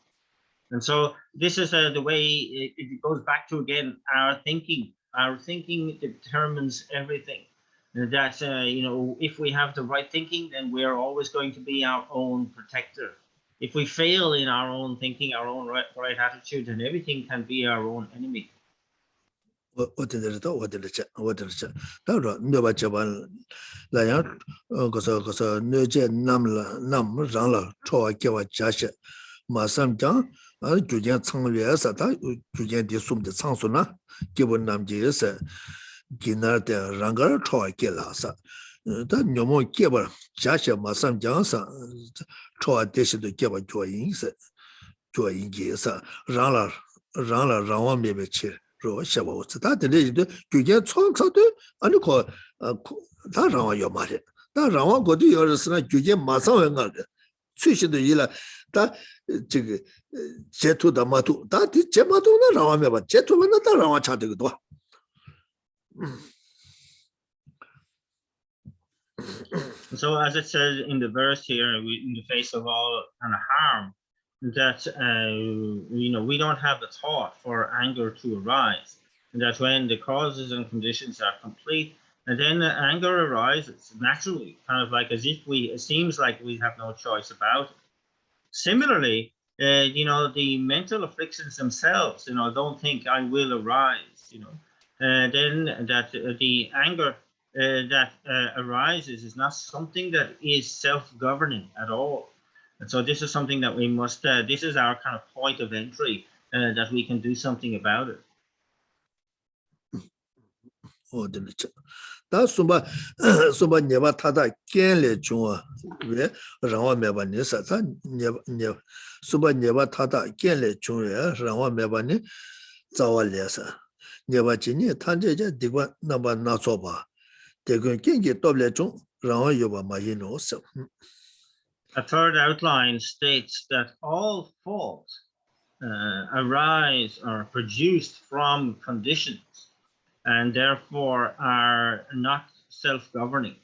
And so this is the way it goes back to, again, our thinking. Our thinking determines everything. That, if we have the right thinking, then we are always going to be our own protector. If we fail in our own thinking, our own right attitude, then everything can be our own enemy. What did it do? What did it? Never Japan Lion, because no jet nam rangla, Troy Kiva Jashe, Masam Jang, and Julian Tsang Sata, Julian Disum the Sansuna, given Nam Jis, Ginar de Rangar, Troy Kilasa. That no more Kiva Jashe, Masam Jansa, Troy Dish to Kiva Joy Gisa, Rangla, Rawan maybe cheer. That the Julian Chong and call that round your market. That round go to your son, Julian Masan, Sushi the Yilla, that Jetu the Matu, that is Jematu, Rawame, but Jetu, another round chat to do. So, as it says in the verse here, in the face of all kind of harm, that we don't have the thought for anger to arise, and that when the causes and conditions are complete, and then anger arises naturally, kind of like as if it seems like we have no choice about it. Similarly, the mental afflictions themselves, don't think I will arise, then that the anger that arises is not something that is self-governing at all. And so this is something that we must, this is our kind of point of entry, that we can do something about it. Oh, that's Sumba never Tata Kenle Chua, Rawa Mebani, Sumba never Tata Kenle Chua, Rawa Mebani, Zawa Lesa, never Chini, Tanja, Digwa Naba Nasoba, they can get double chung, Rawa Yoba Mahino. A third outline states that all faults arise or produced from conditions, and therefore are not self-governing.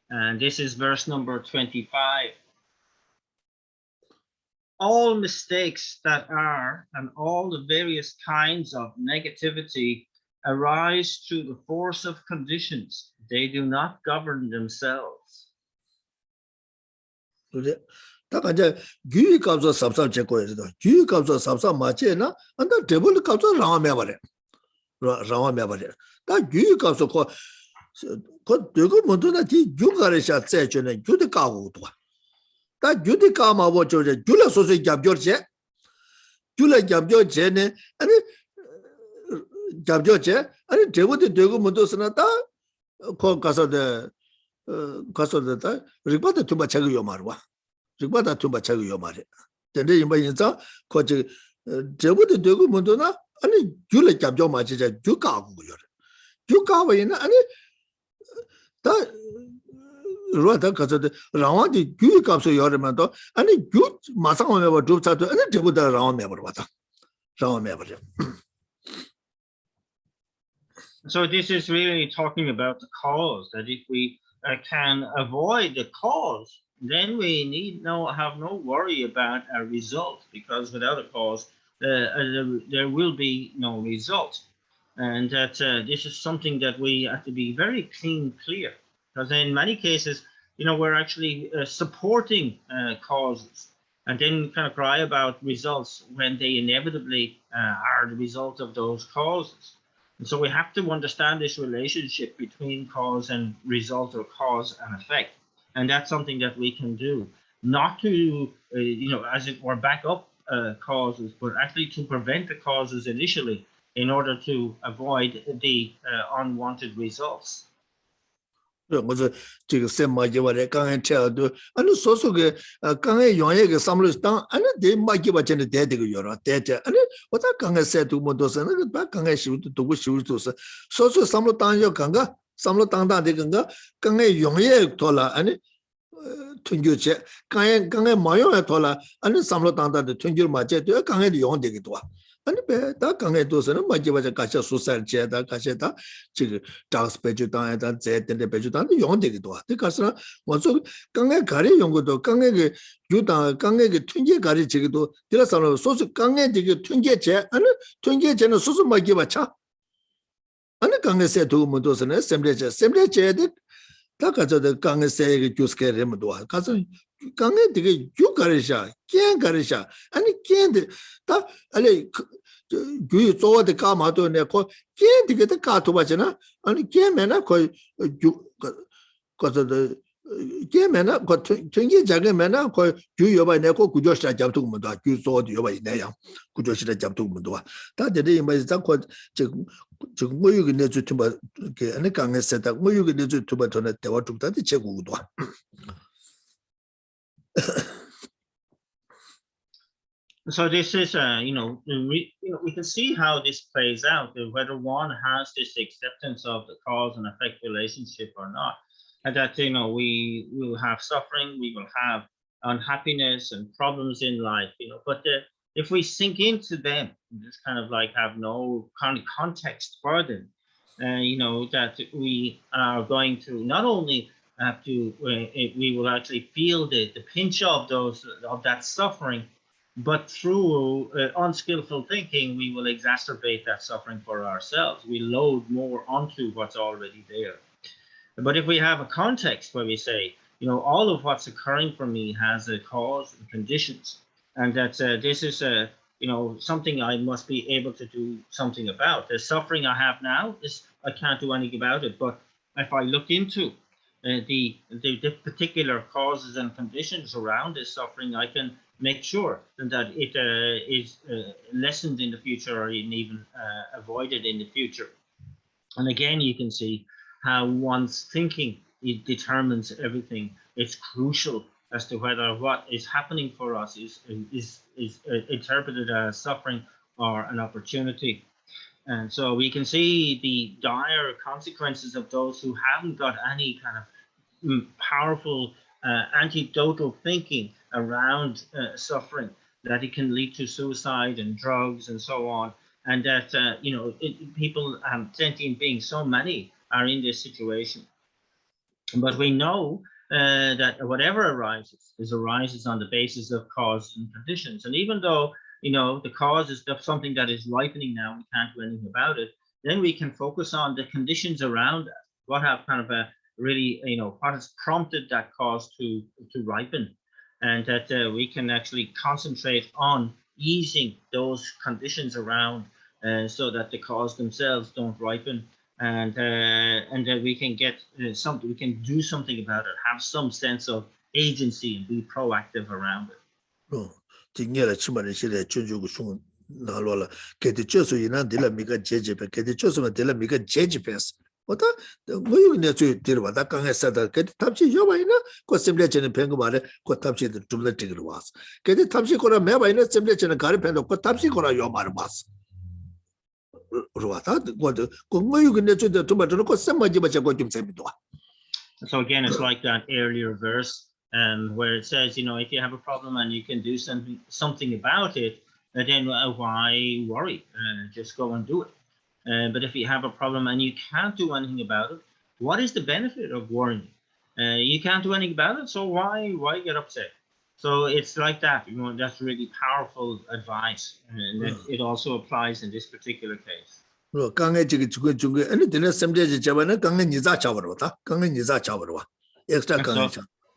And this is verse number 25. All mistakes that are, and all the various kinds of negativity arise through the force of conditions. They do not govern themselves. Taka Gui Kabza Sabsa Cheko is the Gui Kabza Sabsa Machena and the table Kabza Ramabare. Ramabare. That Gui Kabza Dugu Munduna Jugarisha Sechon and Judica Udwa. That Judica Mawacho, Jula Sosi Gabjorche, Jula Gabjorche, and Gabjorche, and Devo de Dugu Mundosanata, called Casa de Ribata Tubachago Yomarwa. Ribata Tubachago Yomare. Then they imagine that, Coach Devo de Dugu Mundona, and Jula Gabjo Macha, Juka. Juka in any that Rota Casa Rawan, the Gui Capso Yoremanto, and a good Masama never drove out to any Devo de Rawan Meverwata. Rawan Mever. So this is really talking about the cause, that if we can avoid the cause, then we need have no worry about a result, because without a cause, there will be no result. And that this is something that we have to be very clear, because in many cases, we're actually supporting causes, and then kind of cry about results when they inevitably are the result of those causes. And so we have to understand this relationship between cause and result, or cause and effect. And that's something that we can do, not to, as it were, back up causes, but actually to prevent the causes initially in order to avoid the unwanted results. 我说这个什么就话嘞，刚才吃都，俺那说说个，刚才用一个三六当，俺那得买几把钱的带这个药了，带着，俺那我咋刚才晒多么多是，那个把刚才修都不修都是，说说三六当要刚刚，三六当的刚才用一多了，俺那春节节，刚才没用一多了，俺那三六当的春节嘛节都刚才用这个多。아니 다 강에 도서는 맞지마자 가셔 수살제다 가셔다 지금 장스 배주당에다 제된데 배주당도 용되기도 하. 그래서 먼저 강에 가리 연구도 강에 그 유당 강에 그 튕게 가리 지기도 들어서 소수 강에 되게 튕게제 아니 튕게제는 소수 맞기마차. 아니 강에서 도움은 도서는 셈레제데 다 가져도 강에서 그 주스케 레모도 가서 강에 되게 유가리샤 깬 가리샤 아니 깬데 다 알레 그 조어데 까마도 내고 깬 되게 다 까토바잖아 아니 깬면은 거의 거저도 깬면은 거 튕기 작으면은 거의 주여바 내고 구조시라 잡도 뭐도 주소도 여바 있네요 구조시라 잡도 뭐도 다들 이제 자꾸 지금 뭐 여기 내주 좀 이렇게 아니 강에서다 뭐 여기 내주 좀 전에 대화 좀 다들 제고도 So this is, we can see how this plays out, whether one has this acceptance of the cause and effect relationship or not. And that, we will have suffering, we will have unhappiness and problems in life, but if we sink into them, just kind of like have no kind of context for them, that we are going to not only have to, we will actually feel the pinch of that suffering, but through unskillful thinking, we will exacerbate that suffering for ourselves. We load more onto what's already there. But if we have a context where we say, all of what's occurring for me has a cause and conditions, and that this is something I must be able to do something about. The suffering I have now is I can't do anything about it. But if I look into the particular causes and conditions around this suffering, I can make sure that it is lessened in the future or even avoided in the future. And again, you can see how one's thinking determines everything. It's crucial as to whether what is happening for us is interpreted as suffering or an opportunity. And so we can see the dire consequences of those who haven't got any kind of powerful antidotal thinking around suffering, that it can lead to suicide and drugs and so on, and that people, sentient beings, so many are in this situation. But we know that whatever arises on the basis of cause and conditions. And even though the cause is something that is ripening now, we can't do anything about it, then we can focus on the conditions around that. What have kind of really, what has prompted that cause to ripen, and that we can actually concentrate on easing those conditions around so that the cause themselves don't ripen, and that we can get we can do something about it, have some sense of agency and be proactive around it. So again, it's like that earlier verse where it says, if you have a problem and you can do something about it, then why worry? Just go and do it. But if you have a problem and you can't do anything about it, what is the benefit of worrying? You can't do anything about it, so why get upset? So it's like that. That's really powerful advice, and it also applies in this particular case.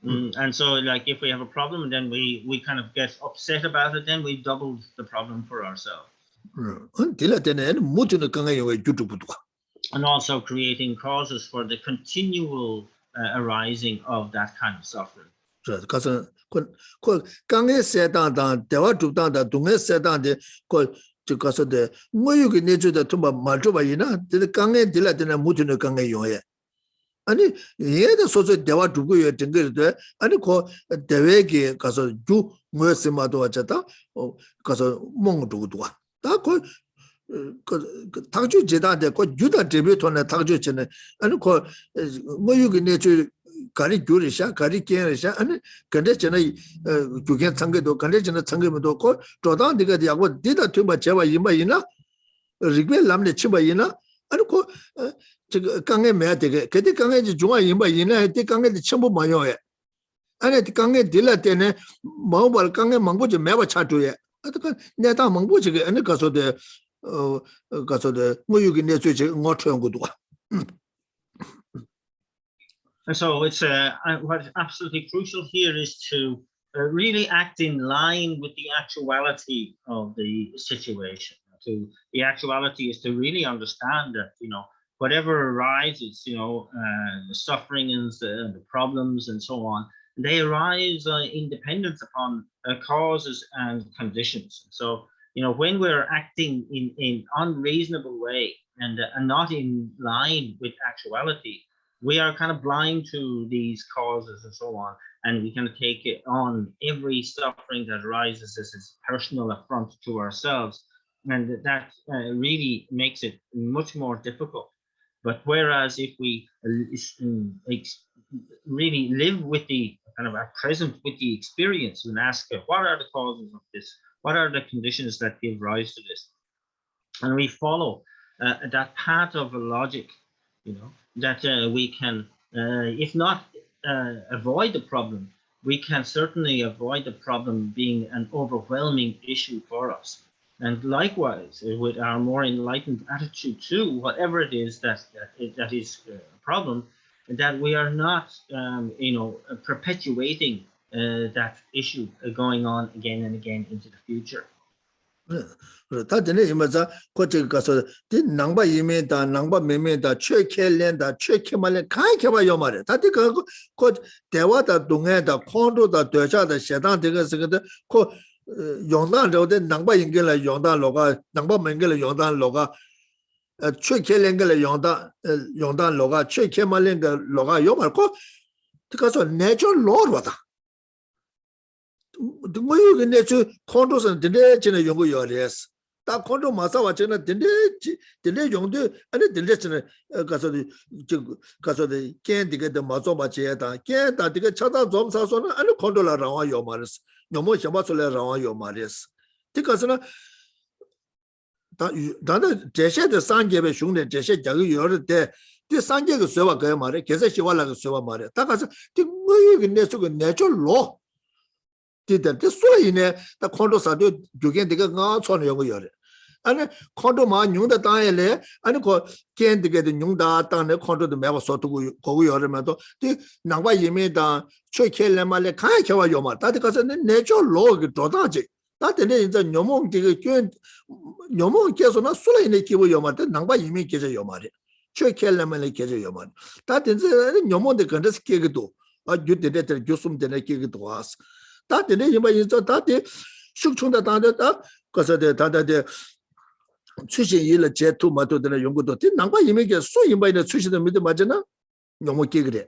And so like if we have a problem, then we kind of get upset about it, then we doubled the problem for ourselves. And also creating causes for the continual arising of that kind of suffering. 아니 얘도 소소 대화 두고 요 댕거도 아니 그 대회에 가서 주 뭐였으마도 왔다 가서 몽 두고 와. 다그 당주 제단데 그 주다 데뷔톤에 당주 전에 아니 그 뭐유기 내주 가리 교리샤 가리 깨르샤 아니 근데 전에 주견 상계도 근데 전에 상계도 그 조단 네가 되고 디다 tumba 제와 이마이나 리벨 남네 치바이나 아니 그 저거 강에 매야 되게 그때 강에 중앙 이마이나 그때 강에 전부 많이요 아니 강에 딜라 때네 뭐벌 강에 망보지 매바 차도에 어떻게 내가 망보지 아니 가서데 가서데 뭐유기 내주지 어처럼 것도 And so it's what's absolutely crucial here is to really act in line with the actuality of the situation. The actuality is to really understand that, whatever arises, the suffering and the problems and so on, they arise in dependence upon causes and conditions. So, when we're acting in unreasonable way and not in line with actuality, we are kind of blind to these causes and so on, and we can take it on every suffering that arises as a personal affront to ourselves, and that really makes it much more difficult. But whereas if we really live with the kind of at present with the experience and ask, what are the causes of this? What are the conditions that give rise to this? And we follow that path of logic, that we can, if not avoid the problem, we can certainly avoid the problem being an overwhelming issue for us. And likewise, with our more enlightened attitude to whatever it is that is a problem, that we are not, perpetuating that issue going on again and again into the future. 다들 이마자 거기 가서 낭바 이메다 낭바 메메다 최켈렌다 최케말레 가이케바 요 말이야. 다들 그 대화다 동해다 콘도다 되자다 세당 되거스거든 그 용단로데 낭바 인gel라 용단로가 낭바 맹gel라 용단로가 최켈렌gel라 용단로가 최케말렌가 로가 요 말고 가서 내조 로르다 뭐유 내주 콘도선 딘데 전에 연구 요레스 다 콘도 마사와 전에 딘데 용도 아니 딘데 전에 가서 깬디게 마소 마제다 깬다 디게 차다 좀 사서는 아니 콘도라 라와 요 말스 너무 셔바솔라 라와 요 말스 디가서는 다나 제셰의 상계의 흉내 제셰 자기 요를 때 디 상계의 쇠와 그 말에 계속 시와라가 쇠와 말에 다 가서 디 뭐유 내주 내줄로 디데 소이네 다 콘도사도 조겐데가 가 촌 요거 요래 아니 콘도 마 뇽다 땅에래 아니 거 겐데게도 뇽다 땅에 콘도도 매버 소두고 거고 요래면도 디 낭바 예메다 최켈레 말레 가야켜와 요마 다들 가서 내조 로그 도다지 다들 이제 녀몽 되게 녀몽 계속나 소이네 기부 요마데 낭바 예메 계저 요마래 최켈레 말레 계저 요마 다들 이제 녀몽데 건데스 계기도 아 유데데 교숨데네 계기도 와스 다들 이제 다들 숙충다 다다 그래서 다다데 출신일 제투 마도들 연구도 낭바 이메게 수임바의 출신도 믿어 맞잖아 너무 깨그래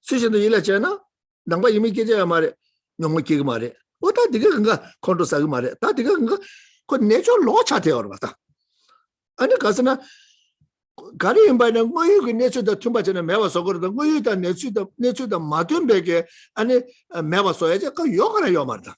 출신도 일하잖아 낭바 이메게자 말에 너무 깨그 말에 어다 네가 그가 콘도사그 말에 다 네가 그가 그 내조 로차 되어 봤다 아니 가서나 가리 임바는 뭐이 내주다 tum바잖아 매워서 그러다 뭐이다 내주다 마든베게 아니 매워서야지 그 요거나 요 말다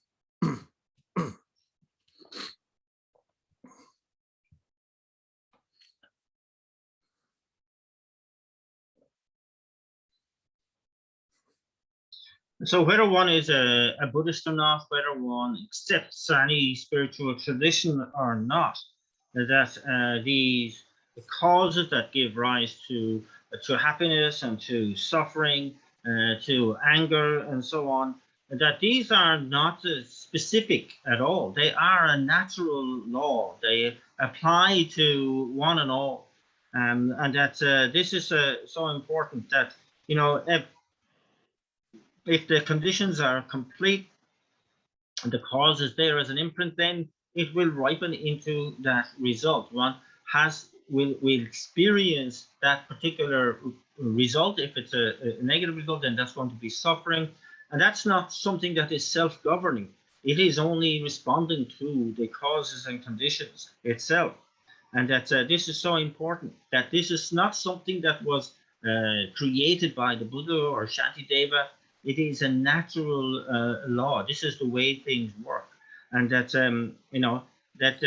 So whether one is a Buddhist or not, whether one accepts any spiritual tradition or not, that these causes that give rise to happiness and to suffering, to anger and so on, that these are not specific at all. They are a natural law. They apply to one and all. And that this is so important that, if the conditions are complete, the cause is there as an imprint, then it will ripen into that result. One has will experience that particular result. If it's a negative result, then that's going to be suffering. And that's not something that is self-governing. It is only responding to the causes and conditions itself. And that this is so important, that this is not something that was created by the Buddha or Shantideva. It is a natural law. This is the way things work. And that, that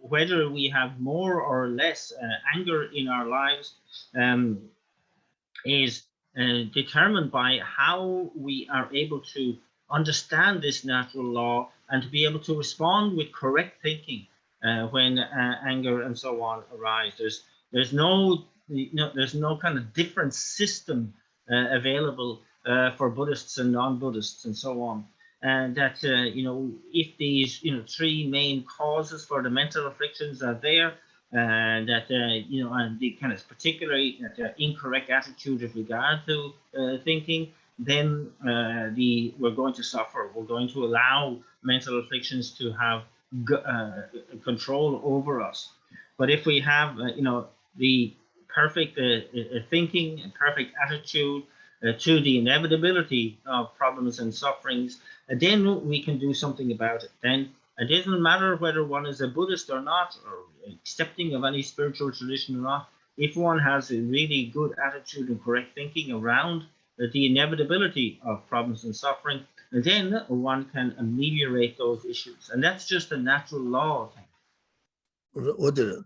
whether we have more or less anger in our lives is determined by how we are able to understand this natural law and to be able to respond with correct thinking when anger and so on arise. There's no kind of different system available for Buddhists and non-Buddhists and so on. And that if these three main causes for the mental afflictions are there, and that and the kind of particularly incorrect attitude with regard to thinking, then we're going to suffer. We're going to allow mental afflictions to have control over us. But if we have the perfect thinking and perfect attitude to the inevitability of problems and sufferings, then we can do something about it. Then it doesn't matter whether one is a Buddhist or not, or accepting of any spiritual tradition or not. If one has a really good attitude and correct thinking around the inevitability of problems and suffering, then one can ameliorate those issues. And that's just a natural law of things. 어디를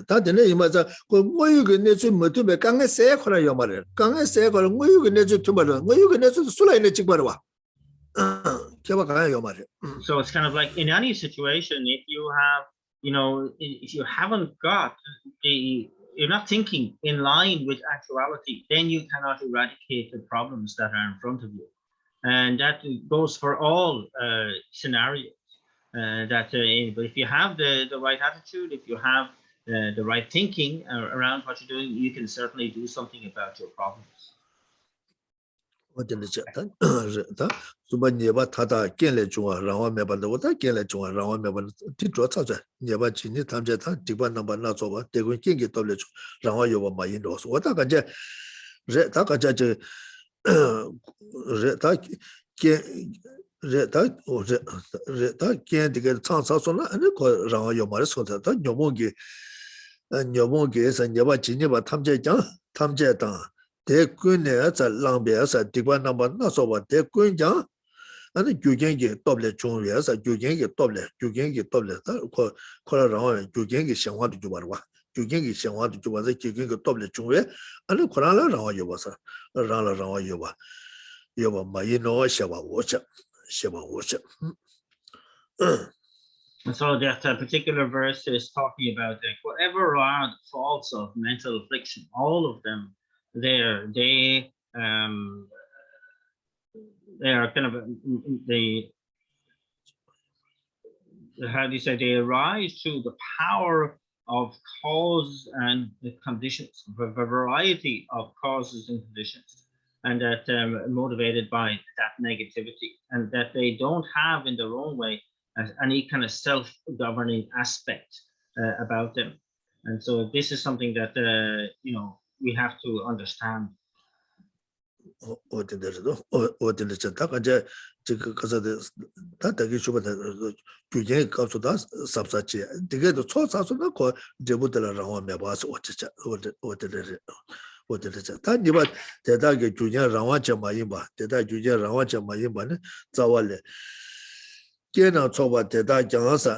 다들 이마자 그 뭐유게 내주 못으면 강에 세 거라요 말이야. 강에 세 거를 뭐유게 내주 투말은 뭐유게 내주 술라이네 찍바로 와. 제가 가요 말이야. So it's kind of like in any situation, if you have, if you haven't got you're not thinking in line with actuality, then you cannot eradicate the problems that are in front of you. And that goes for all scenarios. But if you have the right attitude, if you have the right thinking around what you're doing, you can certainly do something about your problems. 수반예바 타다 견레 중앙 라와 메반도다 견레 중앙 라와 메반 뒤쪽 찾아 예바 진이 탐제다 디반 넘버 나줘봐 대고 견게 돌려 라와 요바 마인도서 왔다가 이제 레다가 저 레다 레다 견디게 창사소나 아니 거 라와 요마를 소다다 녀몽게 녀몽게서 예바 진이바 탐제다 대군에 자 랑베서 디반 넘버 나줘봐 대군장 아니 교경이 더블 중요해서 교경이 더블 코라랑 교경이 생활도 좀 봐라 교경이 생활도 좀 봐서 교경이 더블 중요해 아니 코라랑 와요봐서 라랑 와요봐 요봐 마이노 샤바 오차 And so that particular verse is talking about whatever are the faults of mental affliction, all of them they are kind of how do you say, they arise through the power of cause and the conditions, a variety of causes and conditions, and that motivated by that negativity, and that they don't have in their own way any kind of self-governing aspect about them. And so this is something that we have to understand. 어디서 다가제 지금 가서도 다다기 주변에 규제 값보다 삽사치 되게도 초사서도 그 제부들랑 매봐서 어디서 다니바 대다게 규제 라와체 마이바 대다 규제 라와체 마이바네 자월래 깨나 초바 대다 장사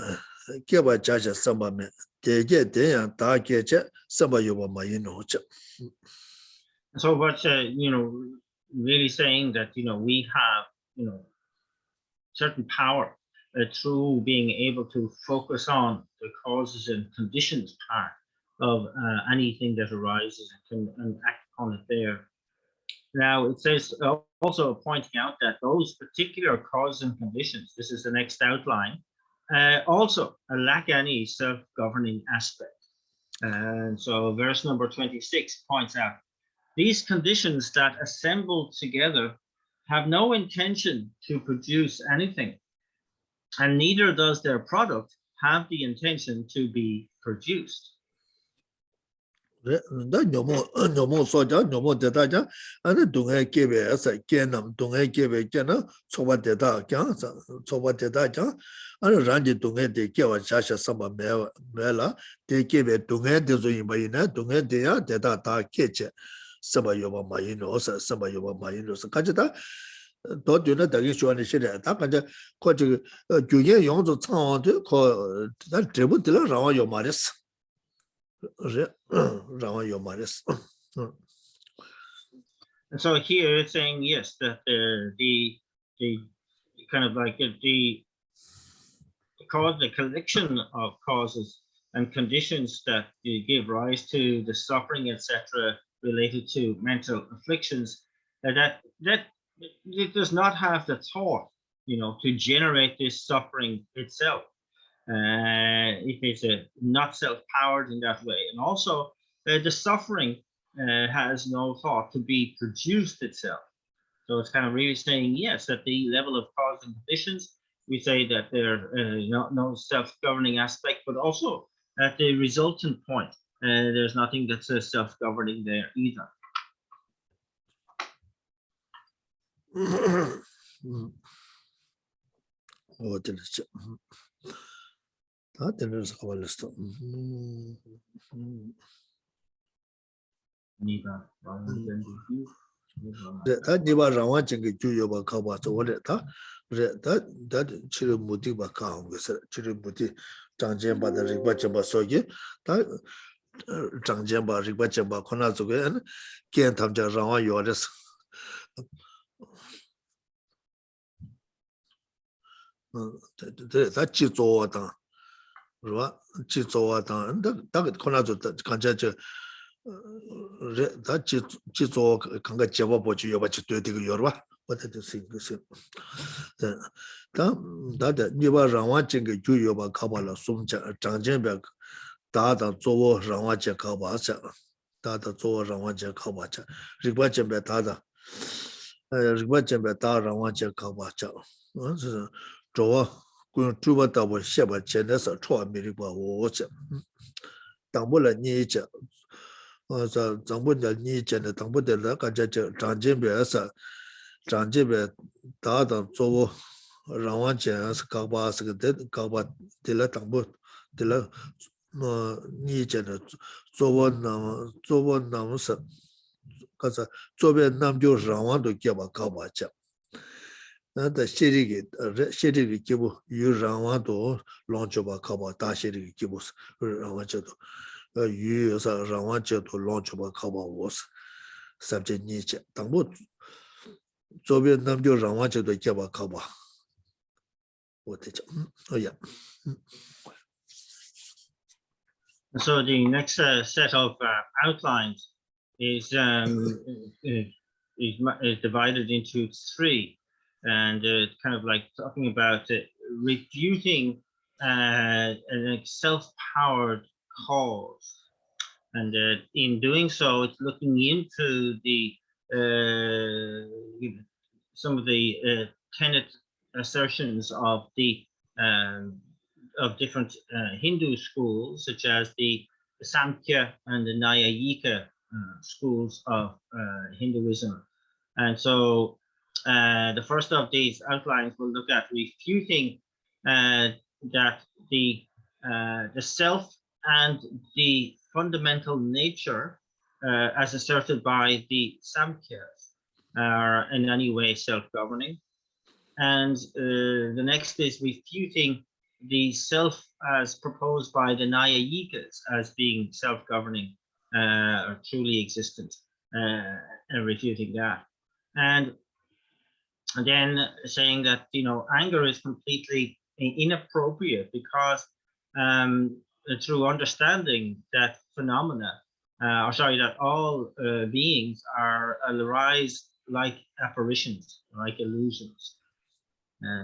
깨바 자자 삼바면 대게 대야 다게제 삼바요바 마이노체. So what's really saying that we have certain power through being able to focus on the causes and conditions part of anything that arises and act on it there. Now it says also pointing out that those particular causes and conditions, this is the next outline, also lack any self-governing aspect. And so verse number 26 points out, these conditions that assemble together have no intention to produce anything, and neither does their product have the intention to be produced. Da nyomo soja, nyomo detaja, and dunga give as a genam, dunga give gena, soba deta, soba detaja, and randy dunga de kiwa shasha sama mela, they give it dunga de zuimaina, dunga dea, deta ta kitchen, sama yoba maino, sama yoba maino, kajata. Đó điều nó tại cái chuyện này sẽ là ta cảm giác có cái chủ nghĩa用作唱的可咱知不得了让我有嘛的事，让我有嘛的事，And so here it's saying yes that the kind of like the collection of causes and conditions that give rise to the suffering, etc., related to mental afflictions, that it does not have the thought, to generate this suffering itself. It is not self-powered in that way, and also the suffering has no thought to be produced itself. So it's kind of really saying yes, at the level of cause and conditions, we say that there no self-governing aspect, but also at the resultant point, there's nothing that's self-governing there either. Oh, that is our list. That never run watching a Juyo Bakaba to what it that Chiri Muti Baka, Chiri Muti, Jangjamba, the Ribachamba Sogi, that Jangjamba, Ribachamba, Konazuga, and Kian Tamja Rawa Yoris. That Chizo, Chizo, and that Konazu, Kanjaja. That Chizo Kanga Java Bochi Yobachi to the Yorba, what did you think? That never Rawachi Juyoba Kabala Sumcha, Janjemberg, Dada Zowo Rawacha Kabacha, Dada Zowo Rawacha Kabacha, Ribachembe Dada, Ribachembe Dada Rawacha Kabacha, Joa, Kutuba Dabo Sheba Chenes, a Troa Miriba Watch, Tambula Nietzsche. Zambu da ni chen de tambu de la ka ja zhang jin be sa zhang jin be da da zo rang wan chen sa ka ba sa de ka ba de la tambu de la ni chen de zo nam sa ka sa zo be nam jo rang wan do ge ba ka ba cha na da shi ri ge ge bu yu rang wan do long jo ba ka ba da shi ri ge bu rang wan cha do yu sa rangwa che to long chuba kaba was subject niche tangbo zobe namjo rangwa che to kaba kaba what oh yeah. So the next set of outlines is divided into three, and kind of like talking about refuting a self-powered cause, and in doing so, it's looking into the some of the tenet assertions of the of different Hindu schools, such as the Samkhya and the Nyayika schools of Hinduism. And so the first of these outlines will look at refuting that the self and the fundamental nature as asserted by the Samkhyas are in any way self-governing. And the next is refuting the self as proposed by the Nyayikas as being self-governing or truly existent, and refuting that. And then saying that, anger is completely inappropriate because through understanding that phenomena, that all beings arise like apparitions, like illusions.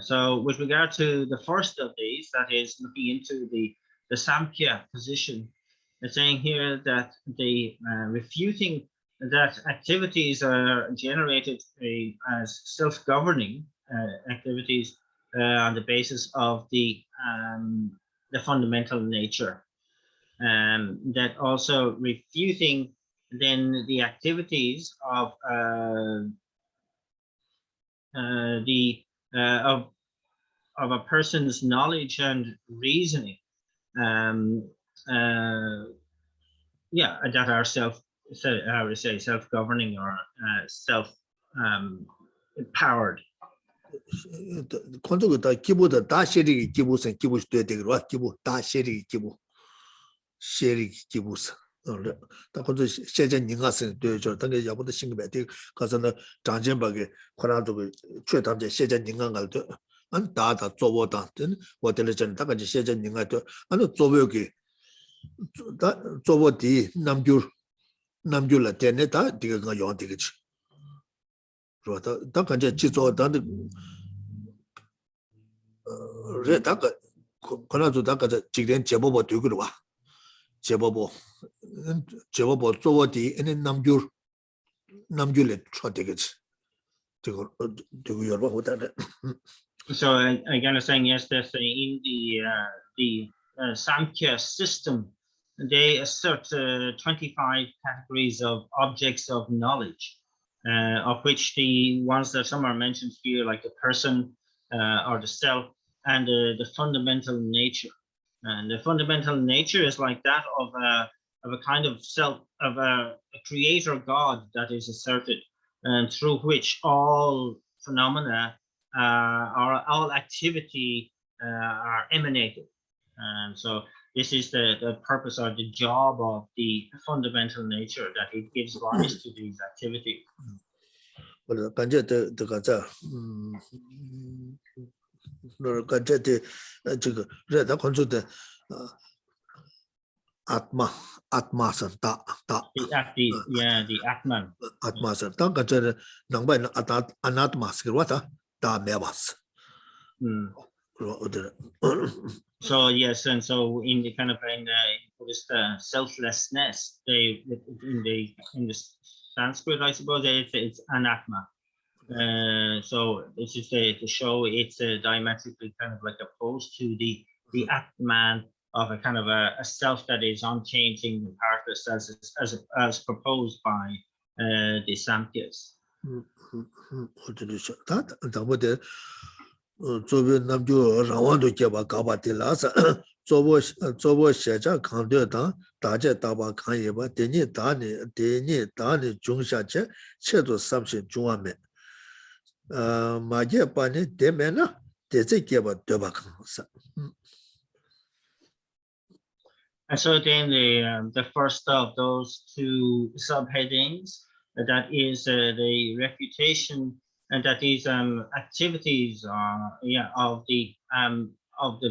So with regard to the first of these, that is looking into the Samkhya position, they're saying here that the refuting that activities are generated as self-governing activities on the basis of the fundamental nature. that also refuting then the activities of of a person's knowledge and reasoning, that are self-governing or self-empowered. Konchok 다 기부다 다 쉐리 기부선 기부 돼 되거라 기부 다 쉐리 기부 쉐리 기부선 다 konchok 세제 닝가선 되죠 당게 야보다 신경에 돼 가서는 장전박에 권한도 최담제 세제 닝간갈도 안 다다 쪼보다 어떨 전 다가지 세제 닝가도 안 쪼보기 다 쪼보디 남줄라 때네다 디가 용 되겠지 그러다 다 간제 지조다는 다가 권한도 다가자 직된 제보보 되고 와 제보보 쪼보디 에는 남줄에 쳐되겠지 되고 여러 보다는 So again, I was saying yesterday, in the Samkhya system, they assert 25 categories of objects of knowledge, of which the ones that some are mentioned here, like the person or the self, and the fundamental nature. And the fundamental nature is like that of a kind of self, of a creator God that is asserted, and through which all phenomena or all activity are emanated. And so this is the purpose or the job of the fundamental nature, that it gives rise to these activities. Well, 간제데 가자 간제데 저거 레다 건조데 atmasan the Atman. Atmasan ta 간제 남바이 anatmas 그러다 다 매바스. So yes, and so in the kind of Buddhist selflessness, in the Sanskrit, I suppose it's anatma. So this is to show it's diametrically kind of like opposed to the Atman of a kind of a self that is unchanging and partless as proposed by the Samkhyas. 조변 남주 라완도 개바 가바텔라서 조보 세자 강되다 다제 다바 강예바 데니 다니 중샤체 체도 삼신 중화메 마제 바니 데메나 데제 개바 되바 강사. And so then the first of those two subheadings, that is the refutation, and that these activities of the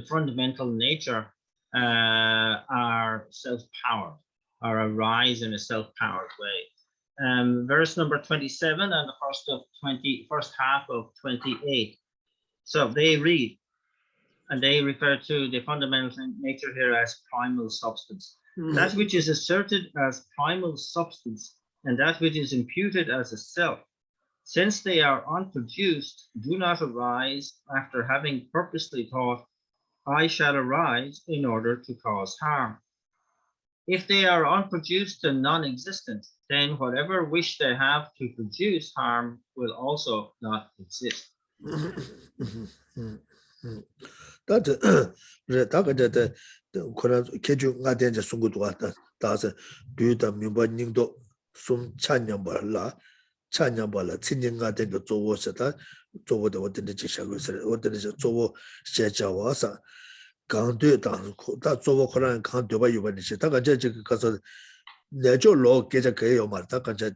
fundamental nature are self-powered, or arise in a self-powered way. Verse number 27 and the first half of 28. So they read, and they refer to the fundamental nature here as primal substance. That which is asserted as primal substance, and that which is imputed as a self, since they are unproduced, do not arise after having purposely thought, I shall arise in order to cause harm. If they are unproduced and non-existent, then whatever wish they have to produce harm will also not exist. That's Koran keju nga denja sungu duwa daasa duyuda mimba nyingdo sum chanyamba la tsinyi nga denga zowo seta zowo da wadende jishago sere wadende zowo shecha wasa gang duyo da zowo Koran gang duyoba yuwa nishi da ganja jiga kasa nejo lo geja kaya yomar da ganja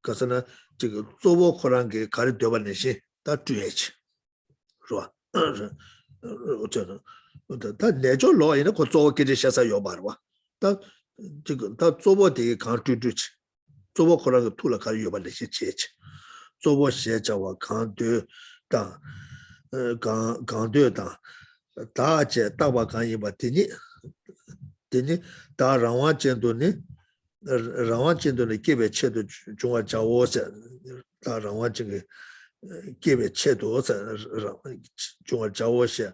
kasa na jiga zowo Koran ge kari duyoba nishi da duyechi ruwa 다 내조 로에는 그 조기지 셔서 요바와 다 지금 다 조보되게 강주주치 조보 거라고 둘러 가 요발레 시체치 조보 시자와 강도 다 강도다 다제 다바 강이 받더니 다 라완전도니 개베 체도 중화 자오서 다 라완전게 개베 체도서 중화 자오서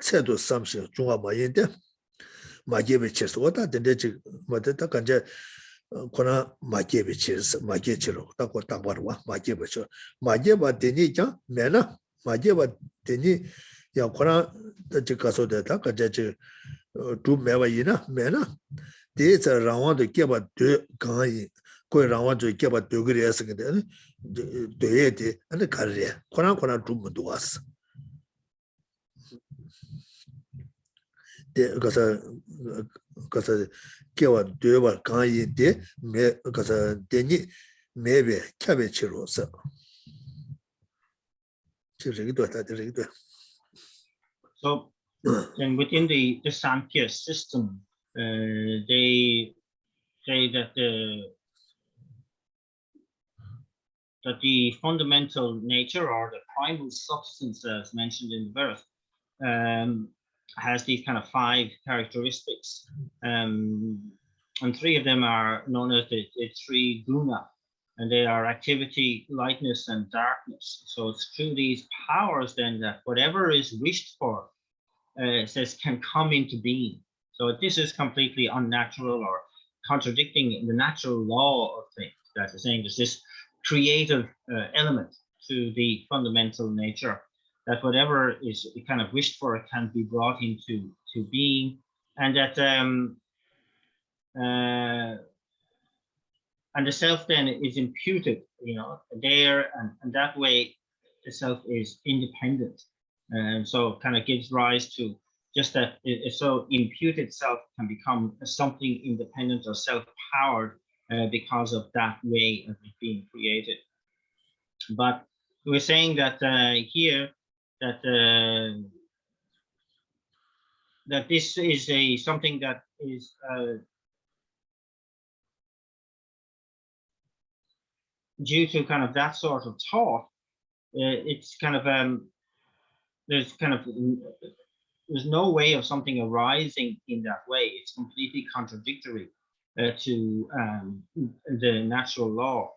체도 삼시 중화 마인데 마게베 체스 오다 데데지 뭐다 간제 코나 마게베 체스 마게치로 딱고 딱 봐라 마게베죠 마게바 데니자 메나 마게바 데니 야 코나 저 가서다 간제 두 메바이나 메나 데서 라완도 깨바 되 강이 그 라완도 깨바 되그래서 근데 되에데 안에 가르래 코나 좀 도왔어 그래서 개와 되어 강의인데 그래서 되니 매배 캐베치로서 저기도 다 저기도 So then within the Samkhya system, they say that the fundamental nature or the primal substance, as mentioned in the verse, has these kind of 5 characteristics, and 3 of them are known as the 3 guna, and they are activity, lightness, and darkness. So it's through these powers then that whatever is wished for, says, can come into being. So this is completely unnatural or contradicting the natural law of things. That is saying there's this creative element to the fundamental nature, that whatever is kind of wished for can be brought into being, and that and the self then is imputed, there, and that way the self is independent, and so kind of gives rise to just that. So imputed self can become something independent or self-powered because of that way of it being created. But we're saying that here that that this is something that is due to kind of that sort of thought. It's kind of there's no way of something arising in that way. It's completely contradictory to the natural law,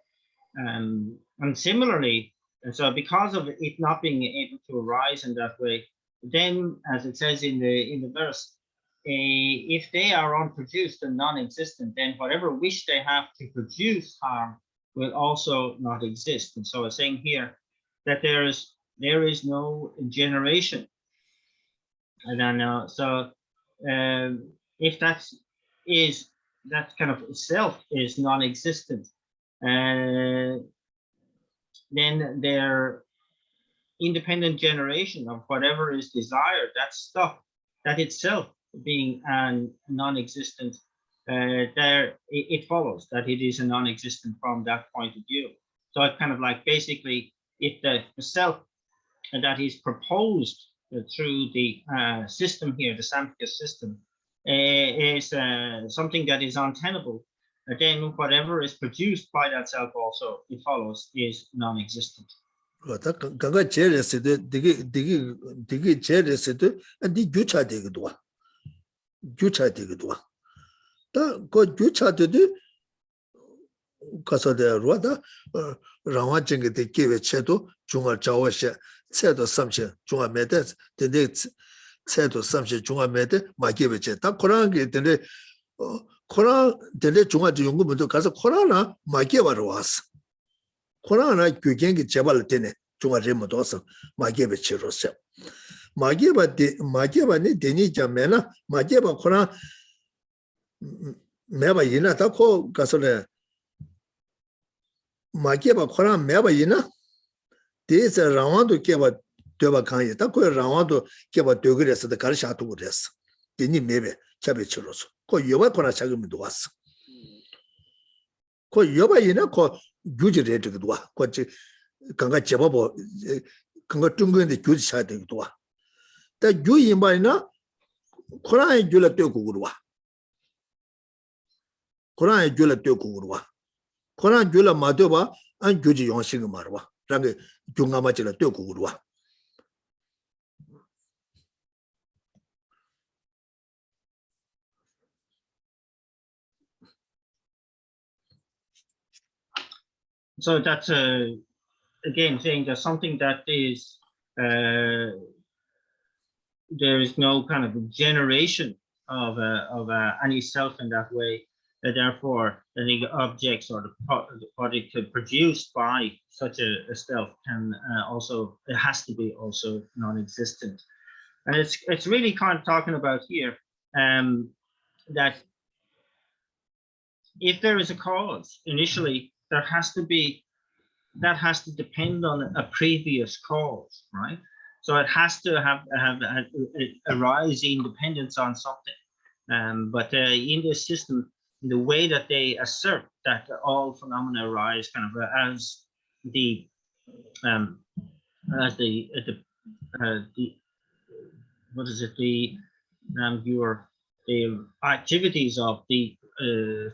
and similarly, and so because of it not being able to arise in that way, then, as it says in the verse, if they are unproduced and non-existent, then whatever wish they have to produce harm will also not exist. And so it's saying here that there is no generation. And then if that kind of self is non-existent, then their independent generation of whatever is desired, that stuff, that itself being non-existent, there it follows that it is a non-existent from that point of view. So it kind of like basically, if the self that is proposed through the system here, the Samkhya system, is something that is untenable, then whatever is produced by that self also, it follows, is non-existent. 그가 제레스도 되게 제레스도 네 교차되기도 와. 다그 교차되도 가서대 로다 라와징게 되게 체도 중앙 자와시 체도 삼시 중앙 매대 되게 체도 삼시 중앙 매대 마게베체 다 코란게 되네 코란 되네 중앙 연구부터 가서 코란나 마게바로 왔어. 코란나 교경기 제발 되네 중앙 레모도 왔어. 마게베체로서 마게바니 되니 자매나 마게바 코란 매바 이나 다코 가서래 마게바 코란 매바 이나 데서 라완도 깨바 되바 강이 다코 라완도 깨바 되그래서 가르샤도 그랬어. 되니 매베 차베치로서 그 여바 코란 자금도 왔어. 그 여바 이나 그 규제레도 와. 그 강가 제바보 강가 중근데 규제 차야 되기도 와. 다 유인바이나 코란에 줄라 되고 와. 코란에 줄라 되고 와. 코란 줄라 마도바 안 규제 용식을 말와. 라게 중가마지라 되고 와. So that's again saying that something that is there is no kind of generation of any self in that way. Therefore, the objects or the product produced by such a self can also, it has to be also non-existent. And it's really kind of talking about here that if there is a cause initially, that has to depend on a previous cause, right? So it has to have arise in dependence on something. But in this system, the way that they assert that all phenomena arise kind of as the what is it, the activities of the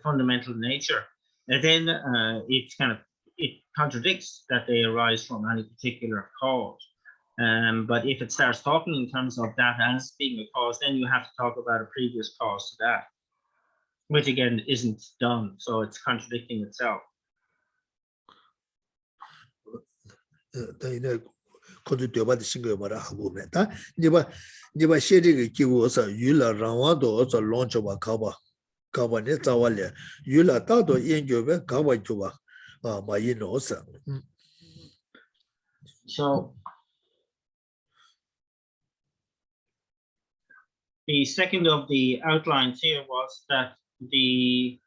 fundamental nature, and then it contradicts that they arise from any particular cause. But if it starts talking in terms of that as being a cause, then you have to talk about a previous cause to that, which again isn't done, so it's contradicting itself. So the second of the outlines here was that the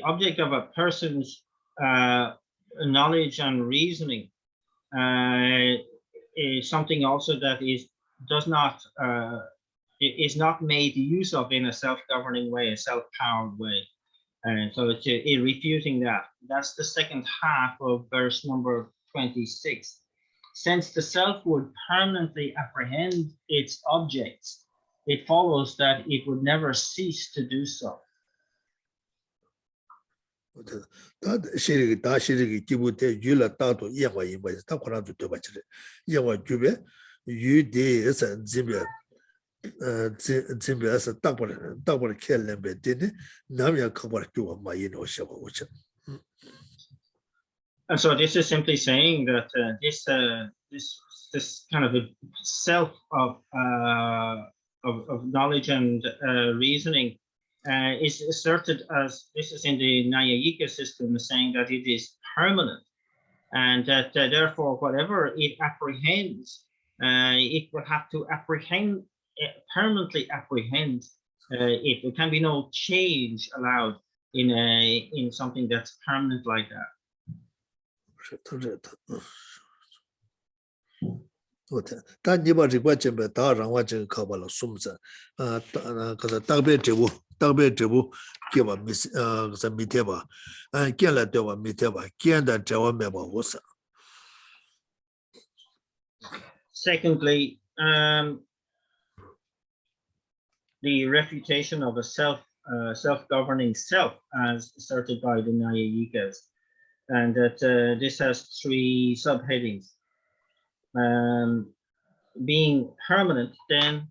object of a person's knowledge and reasoning is something also that is not made use of in a self-governing way, a self-powered way. And so it's refuting that. That's the second half of verse number 26. Since the self would permanently apprehend its objects, it follows that it would never cease to do so. And so this is simply saying that this kind of a self of knowledge and reasoning is asserted as, this is in the Nyayika system, saying that it is permanent, and that therefore whatever it apprehends, it will have to permanently apprehend it. There can be no change allowed in something that's permanent like that. Secondly, the refutation of a self-governing self as asserted by the Nyayikas, and that this has three subheadings. Being permanent, then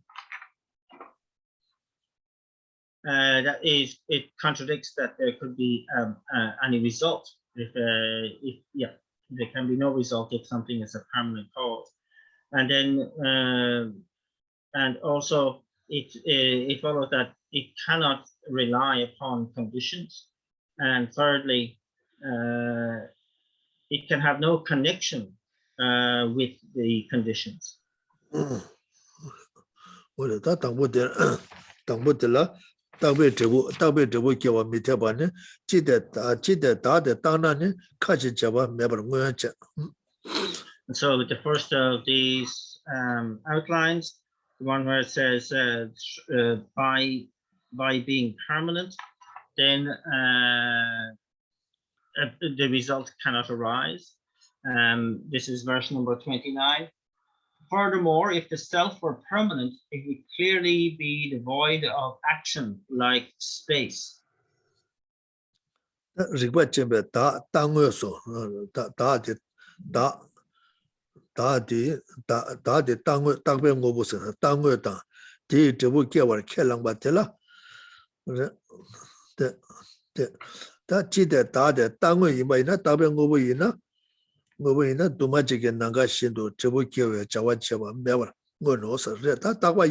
that is, it contradicts that there could be any result. If there can be no result if something is a permanent cause, and then and also it follows that it cannot rely upon conditions, and thirdly, it can have no connection with the conditions. So the first of these outlines, the one where it says by being permanent, then the result cannot arise. This is verse number 29. Furthermore, if the self were permanent, it would clearly be devoid of action like space. Moving to magic and Nangashindo, Chebuke, Chawacheva, Mewa, Monos, Tawa,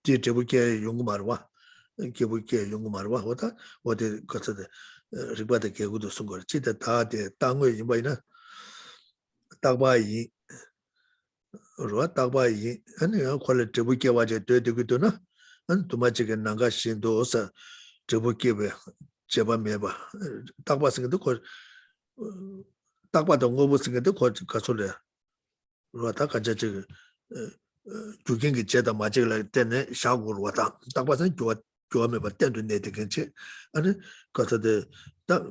Chebuke, Yungmarwa, Kebuke, Yungmarwa, what is considered Ribata Kegudu Sungur, Chita Tade, Tango, Yimbaina, Tabai, Tabai, and you call it Chebuke, what you do to Gutuna, and to magic and Nangashindo, Chebuke, Cheba Meba, Tabasing the court. 딱봐 동거 생각도 가서래. 로다 가자지 주경기 제다 맞을 때네 샤고로 왔다. 딱봐선 좋아면 봐 때도 내데 괜찮지. 아니 가서데 딱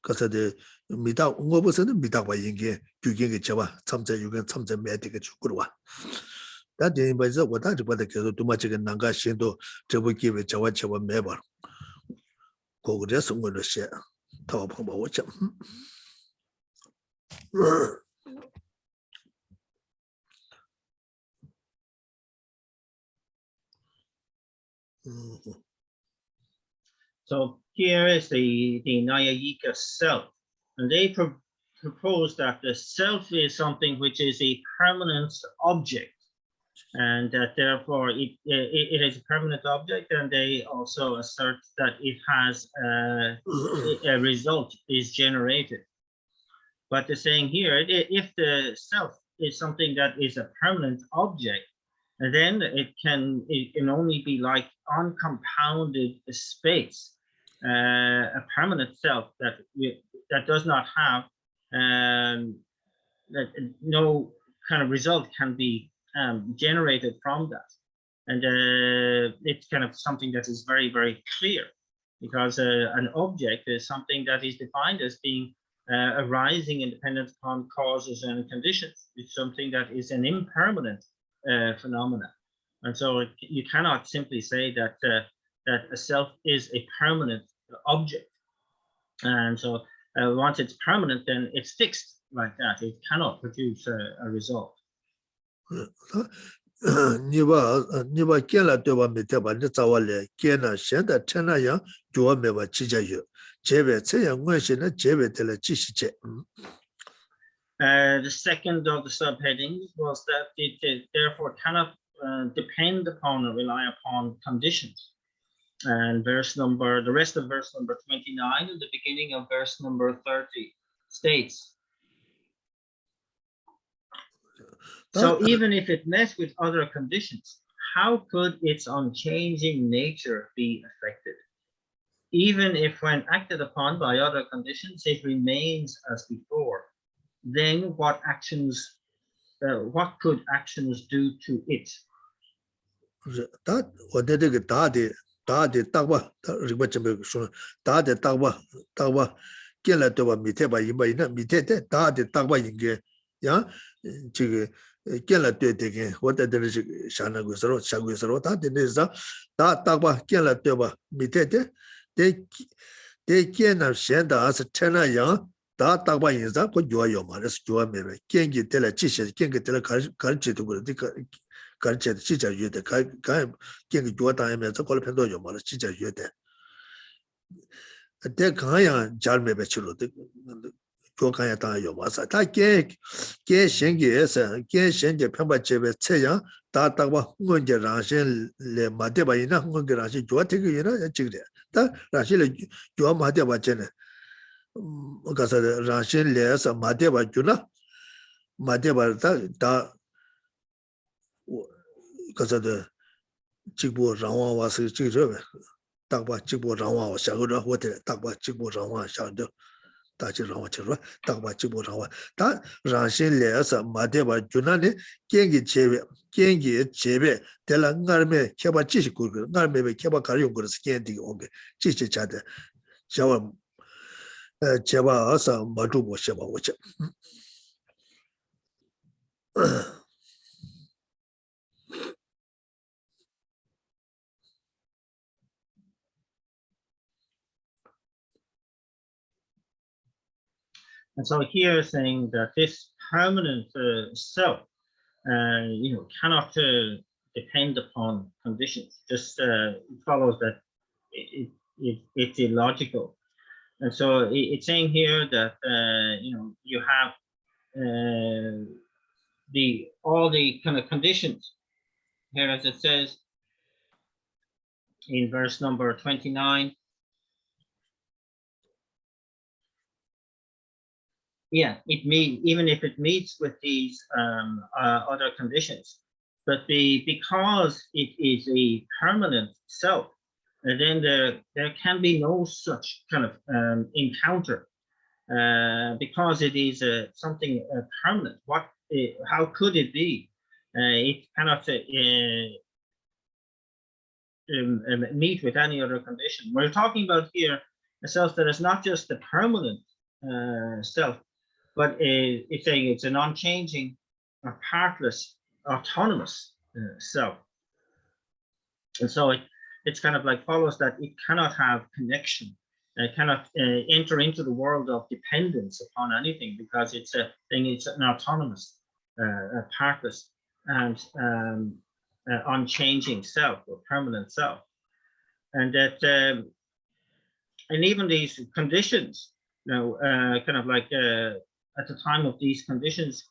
가서데 미다 응어버서는 미다 봐 인게 주경기 제와 참자 유경 참자 매되게 죽으러 와. 다들 bây giờ 왔다 저보다 계속 도마치가 난가 신도 저번 기회 저와 저번 매봐. 고그래서 응어를 시 더 방법 없죠. So here is the Nayayika self, and they propose that the self is something which is a permanent object, and that therefore it is a permanent object, and they also assert that it has a result is generated. But they're saying here, if the self is something that is a permanent object, then it can only be like uncompounded space, a permanent self that does not have that no kind of result can be generated from that, and it's kind of something that is very, very clear, because an object is something that is defined as being arising independent upon causes and conditions. It's something that is an impermanent phenomena, and so you cannot simply say that that a self is a permanent object. And so once it's permanent, then it's fixed like that. It cannot produce a result. 니바 깨라 되바 밑에바 자와래 깨나 셴다 테나야 조메바 지자요 제베 체양 원신의 제베텔의 지시제. The second of the subheadings was that it therefore cannot depend upon or rely upon conditions. And the rest of verse number 29 and the beginning of verse number 30 states, so even if it met with other conditions, how could its unchanging nature be affected? Even if when acted upon by other conditions, it remains as before, then what could actions do to it? 다데 딱봐 리버쯤에 다데 딱봐 깨라 되바 밑에바 이마이나 밑에데 다데 딱봐 인게 야 지금 깨라 되게 어디들 샤나고서로 샤고서로 다데서 다 딱봐 깨라 되바 밑에데 데 깨나 셴다서 테나야 다 딱봐 인자 그 좋아요 말해서 좋아매매 깨기 때라 지시 깨기 때라 가르치도 그러지 가르쳐 진짜 유대 가 깨기 좋아다면서 걸 편도요 말 진짜 유대 데 가야 잘매매 치료도 조가야 다요 맞아 다깨 생기에서 깨 생기 편바집에 체야 다 딱봐 뭔지 라신레 마데바이나 뭔지 라신 좋아되기나 지그래 다 라신레 좋아 마데바잖아 가서 라신레에서 마데바 주나 마데바다 다 가서도 직보 장화 와서 지저 딱봐 직보 장화 샤고라 호텔 딱봐 직보 장화 샤도 다시 장화 쳐라 딱봐 직보 장화 다 라신레에서 마데바 주나네 깽기 제베 대랑가르메 켜바 지시 고르 나르메 켜바 가용 거스 깽디 오게 지시 자데 자와 제바 어서 마주보 셔바 오체. And so here saying that this permanent self, cannot depend upon conditions. Just follows that it's illogical. And so it's saying here that you have all the kind of conditions here, as it says in verse number 29. Yeah, even if it meets with these other conditions, but because it is a permanent self, then there can be no such kind of encounter, because it is something permanent. How could it be? It cannot meet with any other condition. We're talking about here a self that is not just a permanent self, but it's saying it's an unchanging, a partless, autonomous self. And so it's kind of like follows that it cannot have connection, it cannot enter into the world of dependence upon anything, because it's a thing, it's an autonomous, a partless and unchanging self, or permanent self. And that and even these conditions, kind of like at the time of these conditions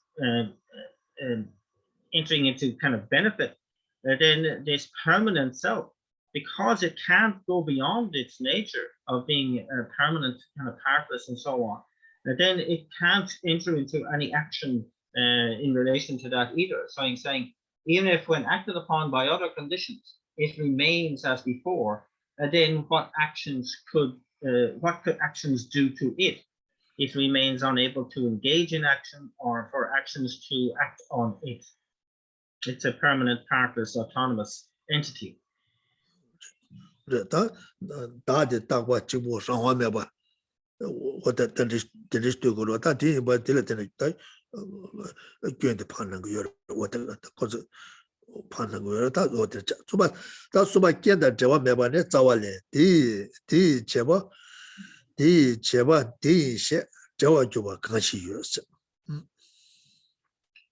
entering into kind of benefit, then this permanent self, because it can't go beyond its nature of being permanent, kind of partless and so on, then it can't enter into any action in relation to that either. So I'm saying, even if when acted upon by other conditions, it remains as before, then what could actions do to it? It remains unable to engage in action, or for actions to act on it. It's a permanent, partless, autonomous entity.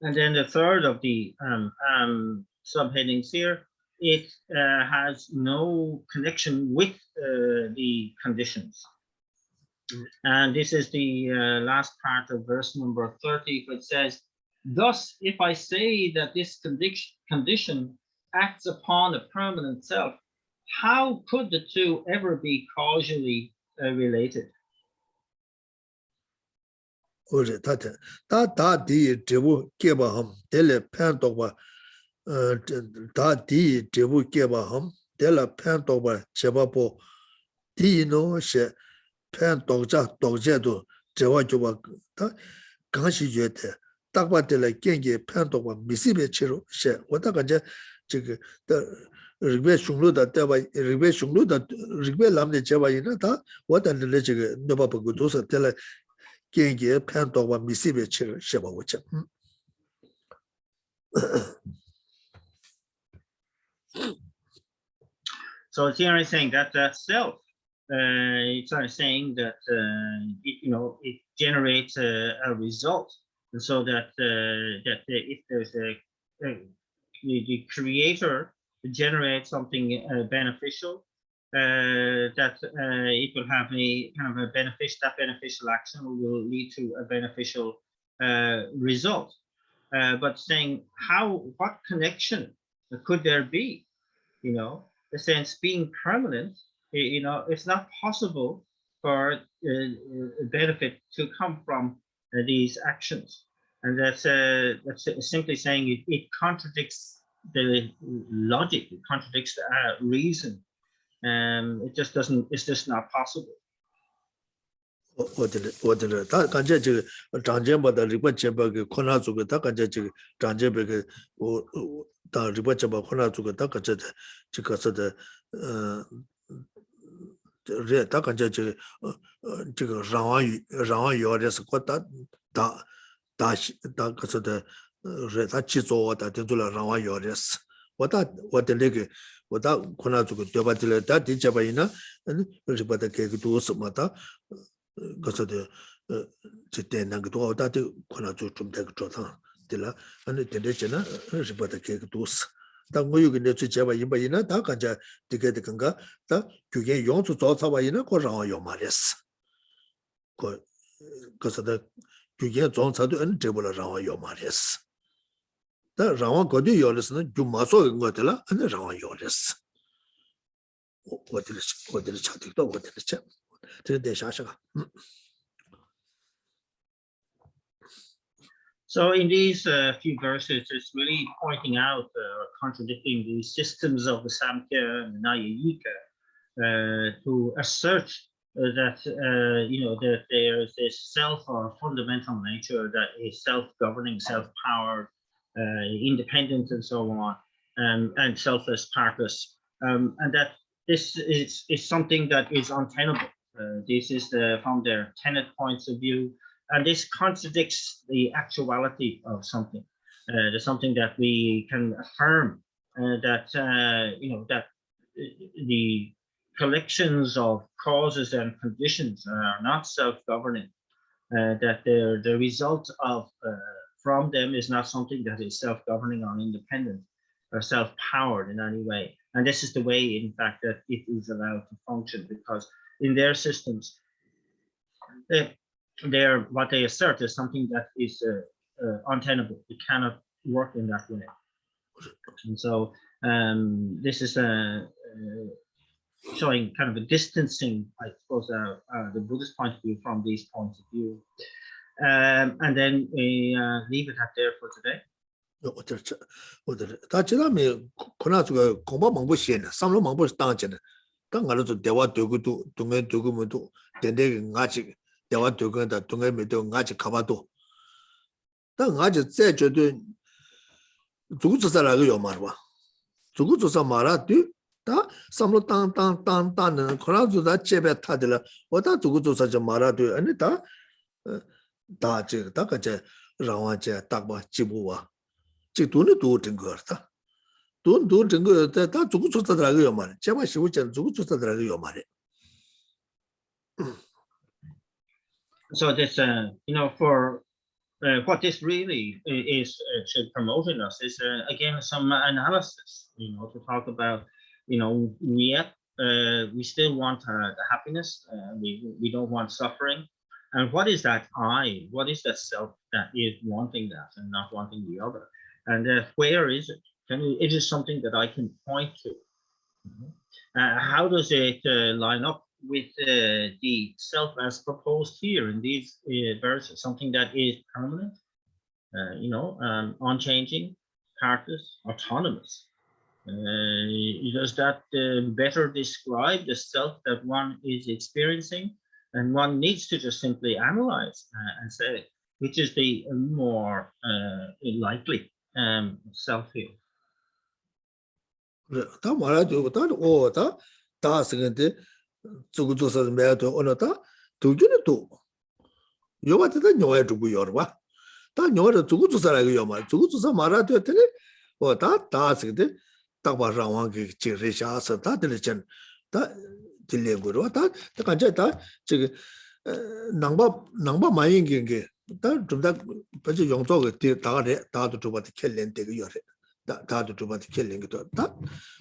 And then the third of the subheadings here, it has no connection with the conditions. And this is the last part of verse number 30, which says, thus, if I say that this condition acts upon a permanent self, how could the two ever be causally related? So here is saying that that self, it's saying that it generates a result, and so that if there's the creator generates something beneficial, that it will have a kind of a that beneficial action will lead to a beneficial result. But saying what connection could there be? The sense being permanent, it's not possible for benefit to come from these actions. And that's simply saying it contradicts the logic, it contradicts the reason. It's just not possible. 그래서 규게 정사도 안 제보라 라와 요마레스. 다 라와 거디 요레스는 좀 마소 것들라 안 라와 요레스. 어디를 찾기도 어디를 찾.这下是个 So in these few verses, it's really pointing out or contradicting the systems of the Samkhya and the Nyayika to assert that that there is this self or fundamental nature that is self-governing, self-powered, independent, and so on, and selfless, partless, and that this is something that is untenable. This is from their tenet points of view. And this contradicts the actuality of something. There's something that we can affirm that that the collections of causes and conditions are not self-governing. That the result of from them is not something that is self-governing or independent or self-powered in any way. And this is the way, in fact, that it is allowed to function, because in their systems, what they assert is something that is untenable. It cannot work in that way. And so this is showing kind of a distancing, I suppose, the Buddhist point of view from these points of view. And then we leave it at there for today. 다 지나면 코나스가 공부 망보시네. 삼로 망보시 당전에. 당가로도 대화 되고도 동행 되고면도 된대 같이 대화 되고다 동행면도 같이 가봐도. 당 같이 제저도 죽으서라고 요 말봐. 죽으서 말아도 다 삼로 땅는 코나스다 제배 타들라. 어다 죽으서 저 말아도 아니 다 저거 다 같이 라와제 딱봐 지부와. 돈은 돈 증거다. 돈 증거 다 주고 줬다라고 요 말. 제가 시부전 주고 줬다라고 요 말에. So this for what this really is should promote in us is again some analysis, to talk about, we still want the happiness, we don't want suffering. And what is that I? What is that self that is wanting that and not wanting the other? And where is it? It is something that I can point to. How does it line up with the self as proposed here in these verses? Something that is permanent, unchanging, partless, autonomous. Does that better describe the self that one is experiencing? And one needs to just simply analyze and say, which is the more likely self here. 다 말아도 다 쓰는데 죽어서 매도 오늘다 두주는 요바트다 녀에 두고 여봐. 다 녀를 죽어서라고 요말. 죽어서 말아도 되네. 다 쓰는데 딱 봐라왕게 지르샤서 다 들전 다 들려고로 다 간제 다 저기 낭바 많이 게 다좀다 벌써 용도가 다도 줘봐도 켈렌 되고 요래. 다도 줘봐도 켈렌 것도 다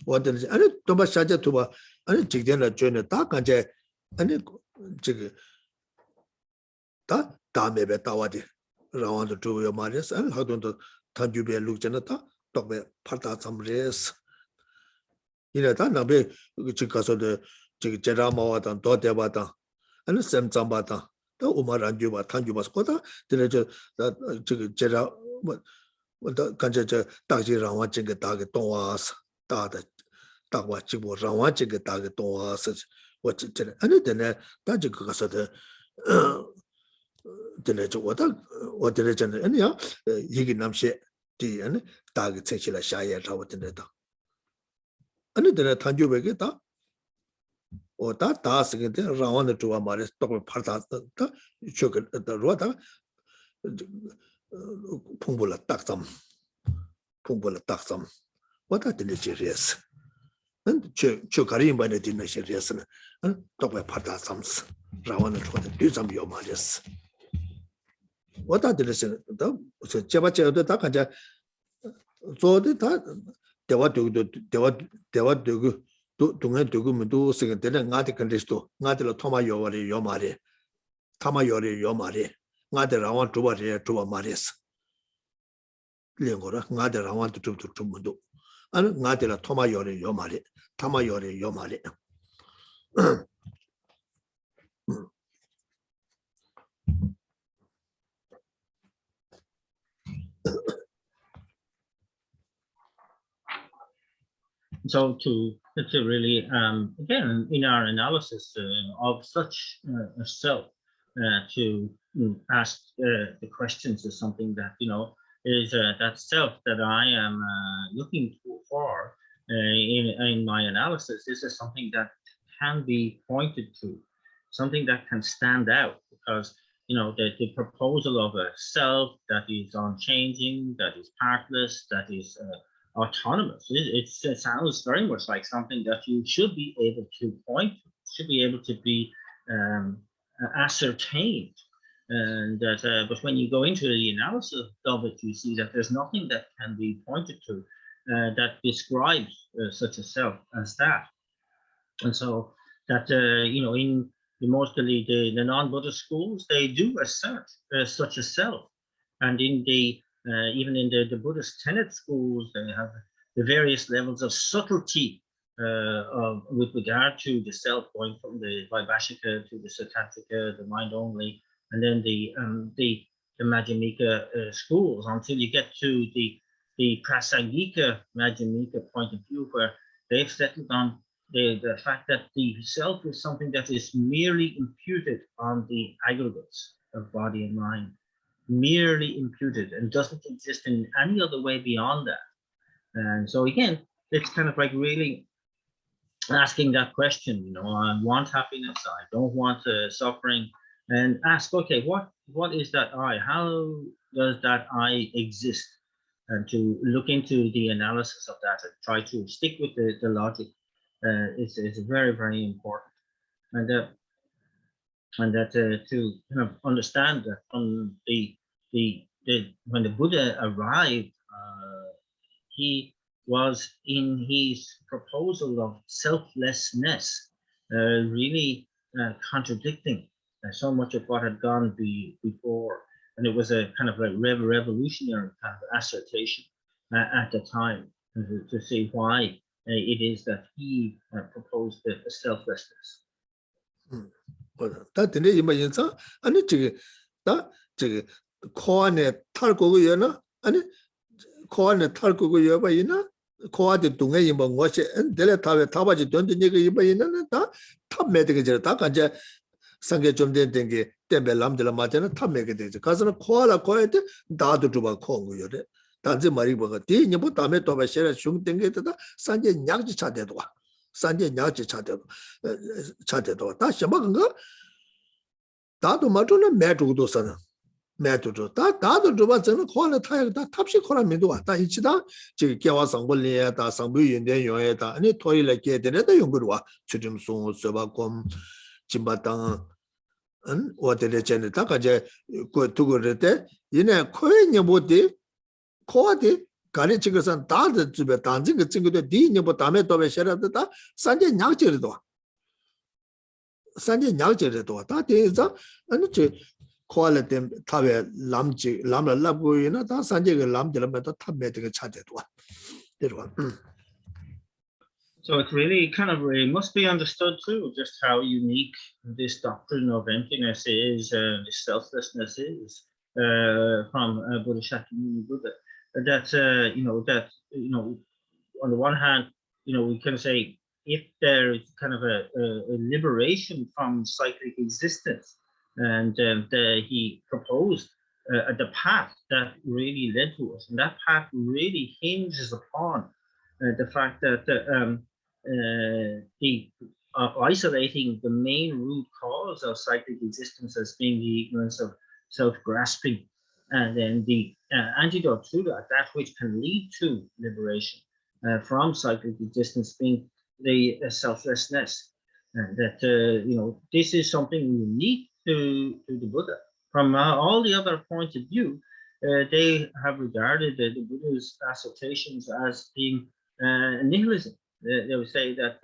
어떤지 아니 또 봐 샤자 또 봐 아니 직전에 전에 다 간제 아니 저기 다 다음에 따와디 라운드 줘요 말이야. 아니 하던도 단주배 룩잖아 다 똑배 팔다 잠레스 이래다 나베 그 가서도 저기 제라마와다 더 대바다 아니 샘잠바다 또 우마란주바 탄주바스 거다 들저 저기 제라 뭐 간제 저 딱지 라와 징게 다게 동와스 다다 딱와 지고 라와 징게 다게 동와스 어찌들 아니 되네 다지 그가서도 되네 저 왔다 어디를 전에 아니야 얘기 남시 뒤 아니 다게 책실라 샤야 라고 된다 아니 되네 탄주베게 다 다 쓰는데 라완의 조화 말에 또 팔다 저거 로다 풍불라 딱삼 왔다 들리지레스 저 가리인반에 되는 시리스는 또 팔다 삼스 라완의 조화 뒤삼 요 말이스 왔다 들리스 또 제바제도 다 간자 저도 다 대화 되고 동네 되고면도 생각되는 나한테 컨디스도 나한테로 토마 요말이 요 말이 타마요리 요마리 나데 라완 두바리 두바 마리스 링고라 나데 라완 두두두문도 아니 나데라 토마요리 요마리 타마요리 요마리 So to really, again, in our analysis of such a self, to ask the questions is something that, is that self that I am looking for in my analysis. This is something that can be pointed to, something that can stand out, because the proposal of a self that is unchanging, that is partless, that is autonomous. It sounds very much like something that you should be able to point to, should be able to be ascertained. And that, but when you go into the analysis of it, you see that there's nothing that can be pointed to that describes such a self as that. And so that, in mostly the non-Buddhist schools, they do assert such a self. And in the even in the Buddhist tenet schools, they have the various levels of subtlety with regard to the self, going from the Vaibhashika to the Satantrika, the mind only, and then the Madhyamika schools, until you get to the Prasangika Madhyamika point of view, where they've settled on the fact that the self is something that is merely imputed on the aggregates of body and mind, merely imputed, and doesn't exist in any other way beyond that. And so again, it's kind of like really asking that question, I want happiness, I don't want suffering, and ask, okay, what is that I? How does that I exist? And to look into the analysis of that and try to stick with the logic is very, very important. And that to kind of understand that from the when the Buddha arrived, he was in his proposal of selflessness, really contradicting so much of what had gone before, and it was a kind of a revolutionary kind of assertion at the time to see why it is that he proposed the selflessness. 다 근데 이마 인사 아니 저기 코안에 탈 거고요나 아니 코안에 탈 거고요 봐이나 코아데 동에 이마 뭐지 데레 타베 타바지 돈데 니가 이마 이나는 다 탑매되게 저다 간제 상계 좀 된된 게 때베 람들 맞잖아 탑매게 되지 가서는 코아라 코에데 다도 두바 코고요래 단지 말이 뭐가 뒤니 뭐 다음에 또 봐셔라 중 땡게다 산제 냥지 차대도 와 산제 냥지 차대도 다시 뭐가 다도 맞으면 매주도 서는 매주도 다도 좀 저는 코안에 타야 다 탑시 코라면도 왔다 이치다 저 개와 성불리에 다 성부연된 용에다 아니 토일에 개들에다 연구로 와 추림송 서바곰 진바당 어디에 전에 다 가제 그 두고를 때 얘네 코에 뭐디 코어디 가리 지금선 다들 집에 단지 그 친구들 뒤에 뭐 다음에 또 배셔라다 산제 냥제도 산제 냥제도 다 대해서 아니 저 퀄리티 타베 람지 람라 라보이나 다 산제가 람들면서 탑매되게 차대도 되로. So it really kind of must be understood too, just how unique this doctrine of emptiness is, this selflessness is from Bodhisattva Buddha. That on the one hand, we can say if there is kind of a liberation from cyclic existence, and he proposed the path that really led to us, and that path really hinges upon the fact that isolating the main root cause of cyclic existence as being the ignorance of self-grasping, and then the antidote to that which can lead to liberation from cyclic existence being the selflessness, and that this is something unique to the Buddha. From all the other points of view, they have regarded the Buddha's assertions as being nihilism. They would say that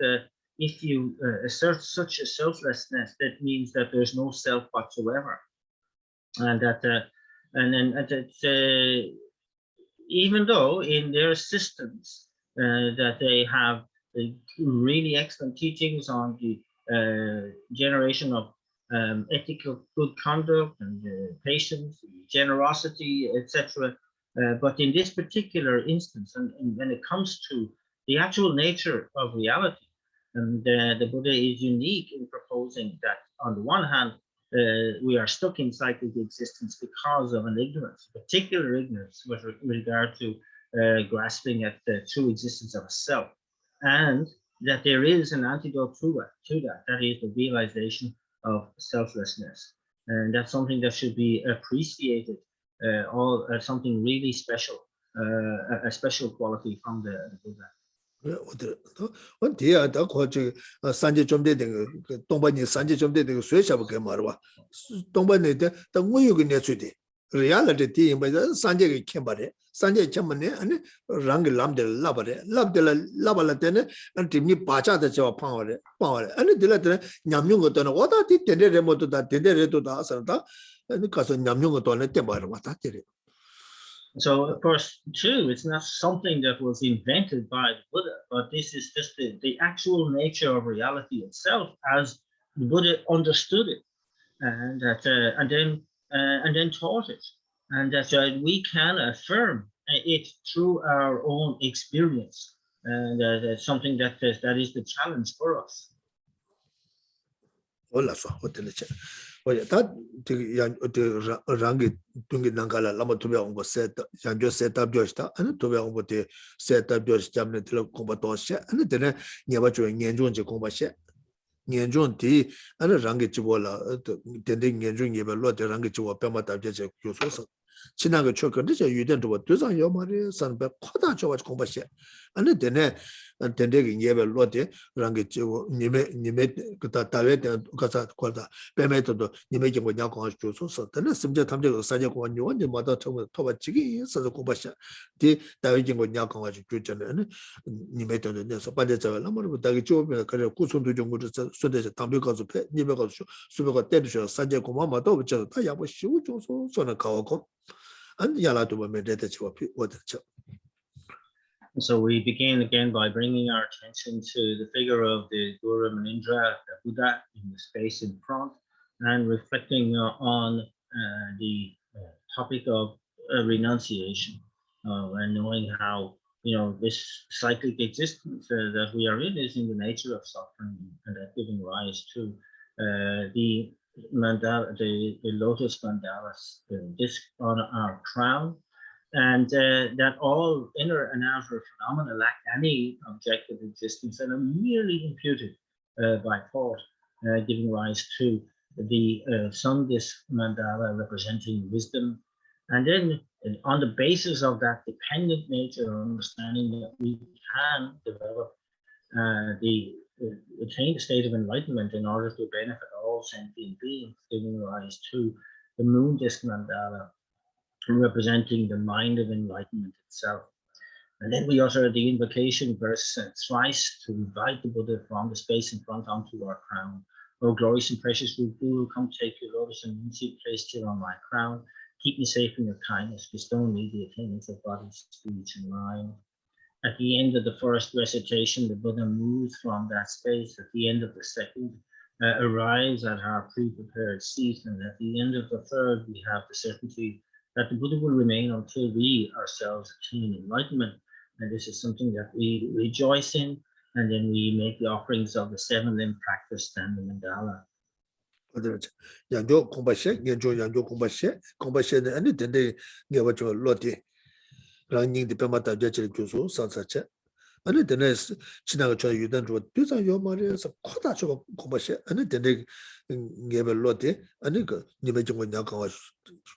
if you assert such a selflessness, that means that there's no self whatsoever, and that even though in their systems that they have really excellent teachings on the generation of ethical good conduct and patience, generosity, etc. But in this particular instance, and when it comes to the actual nature of reality, and the Buddha is unique in proposing that on the one hand, we are stuck in cyclic existence because of an ignorance, particular ignorance with regard to grasping at the true existence of a self, and that there is an antidote to that is the realization of selflessness. And that's something that should be appreciated, something really special, a special quality from the Buddha. 어디야 더 거기 산지 좀 되는 그 동반이 산지 좀 되는 그 수혜샤고 그 말와 동반에데 더 우유가 내주디 reality 티 임바자 산지가 캠바래 산지 캠만네 아니 랑 람들 라바래 랍들 라발라 때는 안팀니 바자다 저 방어래 아니 들라들 냠용 것도는 어디 된데레 모두다 된데레도 다 살다 아니 가서 냠용 것도는 때마다 왔다 때려. So, of course, too, it's not something that was invented by the Buddha, but this is just the actual nature of reality itself as the Buddha understood it, and then taught it, and that we can affirm it through our own experience, and that's something that is the challenge for us. Oye, that the rangi tungi nangala lama tuba ongo set janjo set up josta and tuba ongo te set up jost jamne tilo komba tosha and then nyaba jo ngenjon je komba she ngenjon ti and rangi chibola tende ngenjon nyeba lo de rangi chibo pema tabje je kyoso 친하게 초건데 저 유den도 두상 요마리 산배 코다 저와 공부시 아니 되네 된대게 예배 로데 랑게 저 님의 그다 다외 가서 걸다 배매도도 님의 경고 냐고 주소서 되네 심지어 탐적 사제 공원 요원이 마다 토바지기 서서 공부시 디 다외 경고 냐고 주잖아요 님의 돈을 내서 빨리 잡을 아무리 다게 좁으면 그래 구손도 정도로 손대서 담배 가서 배 님의 가서 수배가 때리셔 사제 공원 마다 없죠 다 야고 쉬우 줘서 손을 가고 So we begin again by bringing our attention to the figure of the Guru Manindra, the Buddha, in the space in front, and reflecting on the topic of renunciation, and knowing how this cyclic existence that we are in is in the nature of suffering, and that giving rise to the mandala, the lotus mandalas, the disc on our crown, and that all inner and outer phenomena lack any objective existence and are merely imputed by thought, giving rise to the sun disc mandala representing wisdom. And then on the basis of that dependent nature or understanding that we can develop attain the state of enlightenment in order to benefit all sentient beings, giving rise to the moon disc mandala, representing the mind of enlightenment itself. And then we utter the invocation verse thrice to invite the Buddha from the space in front onto our crown. O glorious and precious Guru, come take your lotus and moon seat placed here on my crown. Keep me safe in your kindness. Bestow me the attainments of body, speech, and mind. At the end of the first recitation, the Buddha moves from that space. At the end of the second, arrives at our pre-prepared seat. And at the end of the third, we have the certainty that the Buddha will remain until we ourselves attain enlightenment. And this is something that we rejoice in. And then we make the offerings of the 7-limb practice and the mandala. 양조 공부시, 양조 공부시는 아니 된데 내가 저 로티 랑닝디 페마타 제치를 주소 산사체 아니 되네 지나가 저 유단 저 뒤상 요 말에서 코다 저 공부시 아니 되네 내가 로티 아니 그 님의 정원 약간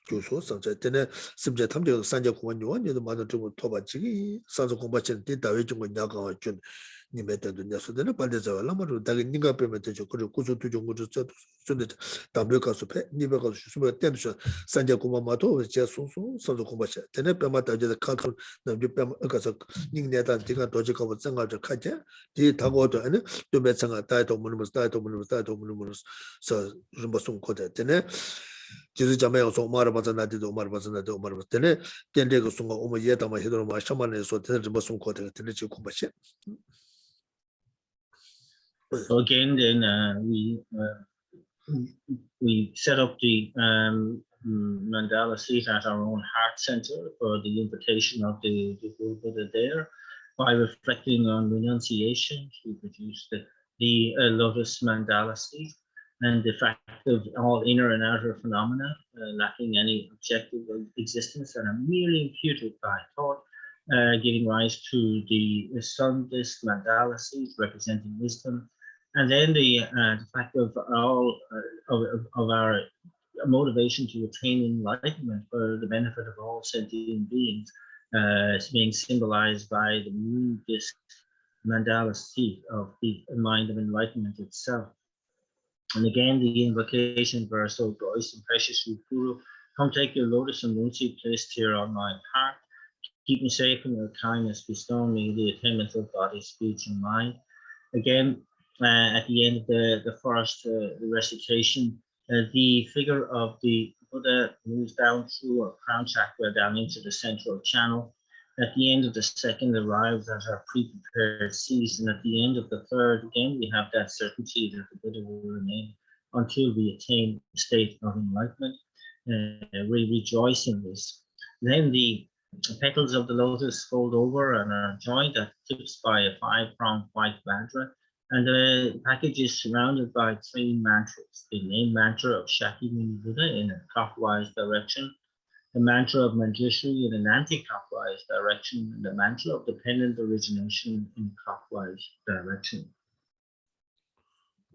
주소 산사 되네 심지어 탐정 산자 공원 요원도 많은 좀 토바지기 산소 공부시는 뒤다외 정원 약간 준 Nimetan to Nasudana Paleza Lamaro, Dagninga Permetation, Kuzu to Jungu Sunday, Tabuka, Nibaka Super Tension, Sanja Kumamato, Jasu, Sanzo Kumbasha, Tenepamata, the Kakon, Nabupam Akasak, Nineta, Tika Dojika, Sanga, Kaja, the Tagoto, and to Metsanga title, Monumus, so Rumbasum Kota, Tene. 지수 자매여서 말아봤는데도 말아봤는데 된대고 순간 오면 예다만 해도 막 샤만에서 되는 무슨 거든 되는지 공부하시. So again, then we set up the mandala seat at our own heart center for the invitation of the Guru Buddha there. By reflecting on renunciation, we produced the lotus mandala seat and the fact of all inner and outer phenomena lacking any objective existence and are merely imputed by thought, giving rise to the sun disk mandala seat representing wisdom. And then the fact of all of our motivation to attain enlightenment for the benefit of all sentient beings is being symbolized by the moon disk mandala seat of the mind of enlightenment itself. And again, the invocation verse, O glorious and precious Guru, come take your lotus and moon seat placed here on my heart. Keep me safe in your kindness, bestow me the attainment of body, speech, and mind. Again, at the end of the first recitation, the figure of the Buddha moves down through a crown chakra down into the central channel. At the end of the second, arrives at our pre-prepared seas, and at the end of the third, again, we have that certainty that the Buddha will remain until we attain the state of enlightenment. We rejoice in this. Then the petals of the lotus fold over and are joined at tips by a 5-pronged white vajra. And the package is surrounded by 3 mantras. The name mantra of Shakyamuni Buddha in a clockwise direction, the mantra of Manjushri in an anti-clockwise direction, and the mantra of dependent origination in a clockwise direction.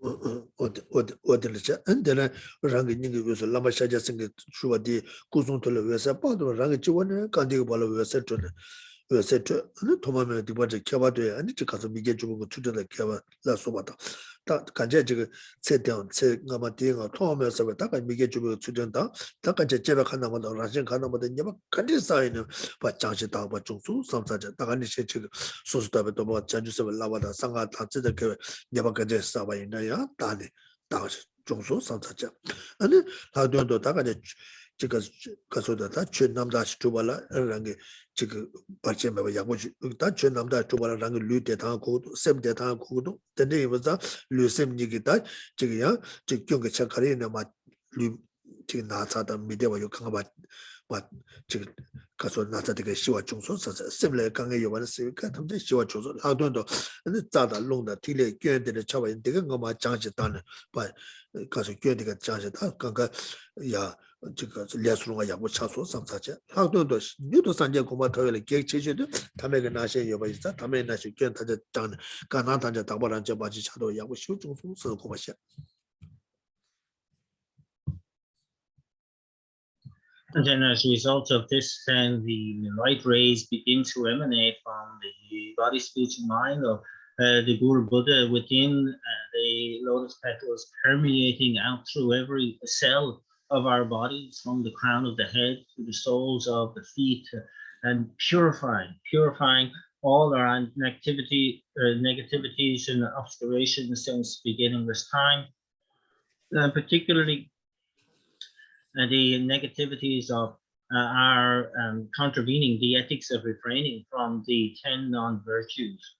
And then Rangi was a Lama Shaja singing Shuadi, Kuzun to the Vesa Pado, Rangi, Kandi Bala Vesa we said to Tomame departed Kavado and it because of Miguel to the Kava La Sobata. That Kanjaji sit down, say Namating or Thomas of Taka Miguel to the Taka Jeva Kanama, Russian Kanama, the Yama Kandisign, but Chanchita, but Junsu, some such a Takanishi, Sustabat, Changes of Lavada, Sanga, Tansi, Yabakaja Saba in Daya, Tani, Tash, Junsu, some such a. And then how do you Taka? Because that Chenamda Stubala Rangi Chick Pachema Yamuchi, that Chenamda Tubala Rangi Lute Tanko, Sem de Tanko, the name was that Lucem Nigita, Chigia, Chikunga Chakarina, Chinata, Mideva, you come about what Caso Nata Shiva Johnson, similar Kanga, you want to see Katam Shiva Johnson, how don't know, and the Tata Londa Tile, Gend the Chava in Digama Chanchetan, but Caso Gendiga Chanchetan, Kanga, ya. Lesrunga Yabu Chaso, some such a how do those new to Sanja Kumata Gate Chicken, Tamega Nasha Yabista, Tamena Shukenta Tan, Kanata Tabaran Jabaji Chado Yabu shooting from so commercial. And then as a result of this, then the light rays begin to emanate from the body, speech, and mind of the Guru Buddha within the lotus petals, permeating out through every cell of our bodies, from the crown of the head to the soles of the feet, and purifying all our negativities and obscurations since beginningless time, and particularly the negativities of our contravening the ethics of refraining from the 10 non-virtues,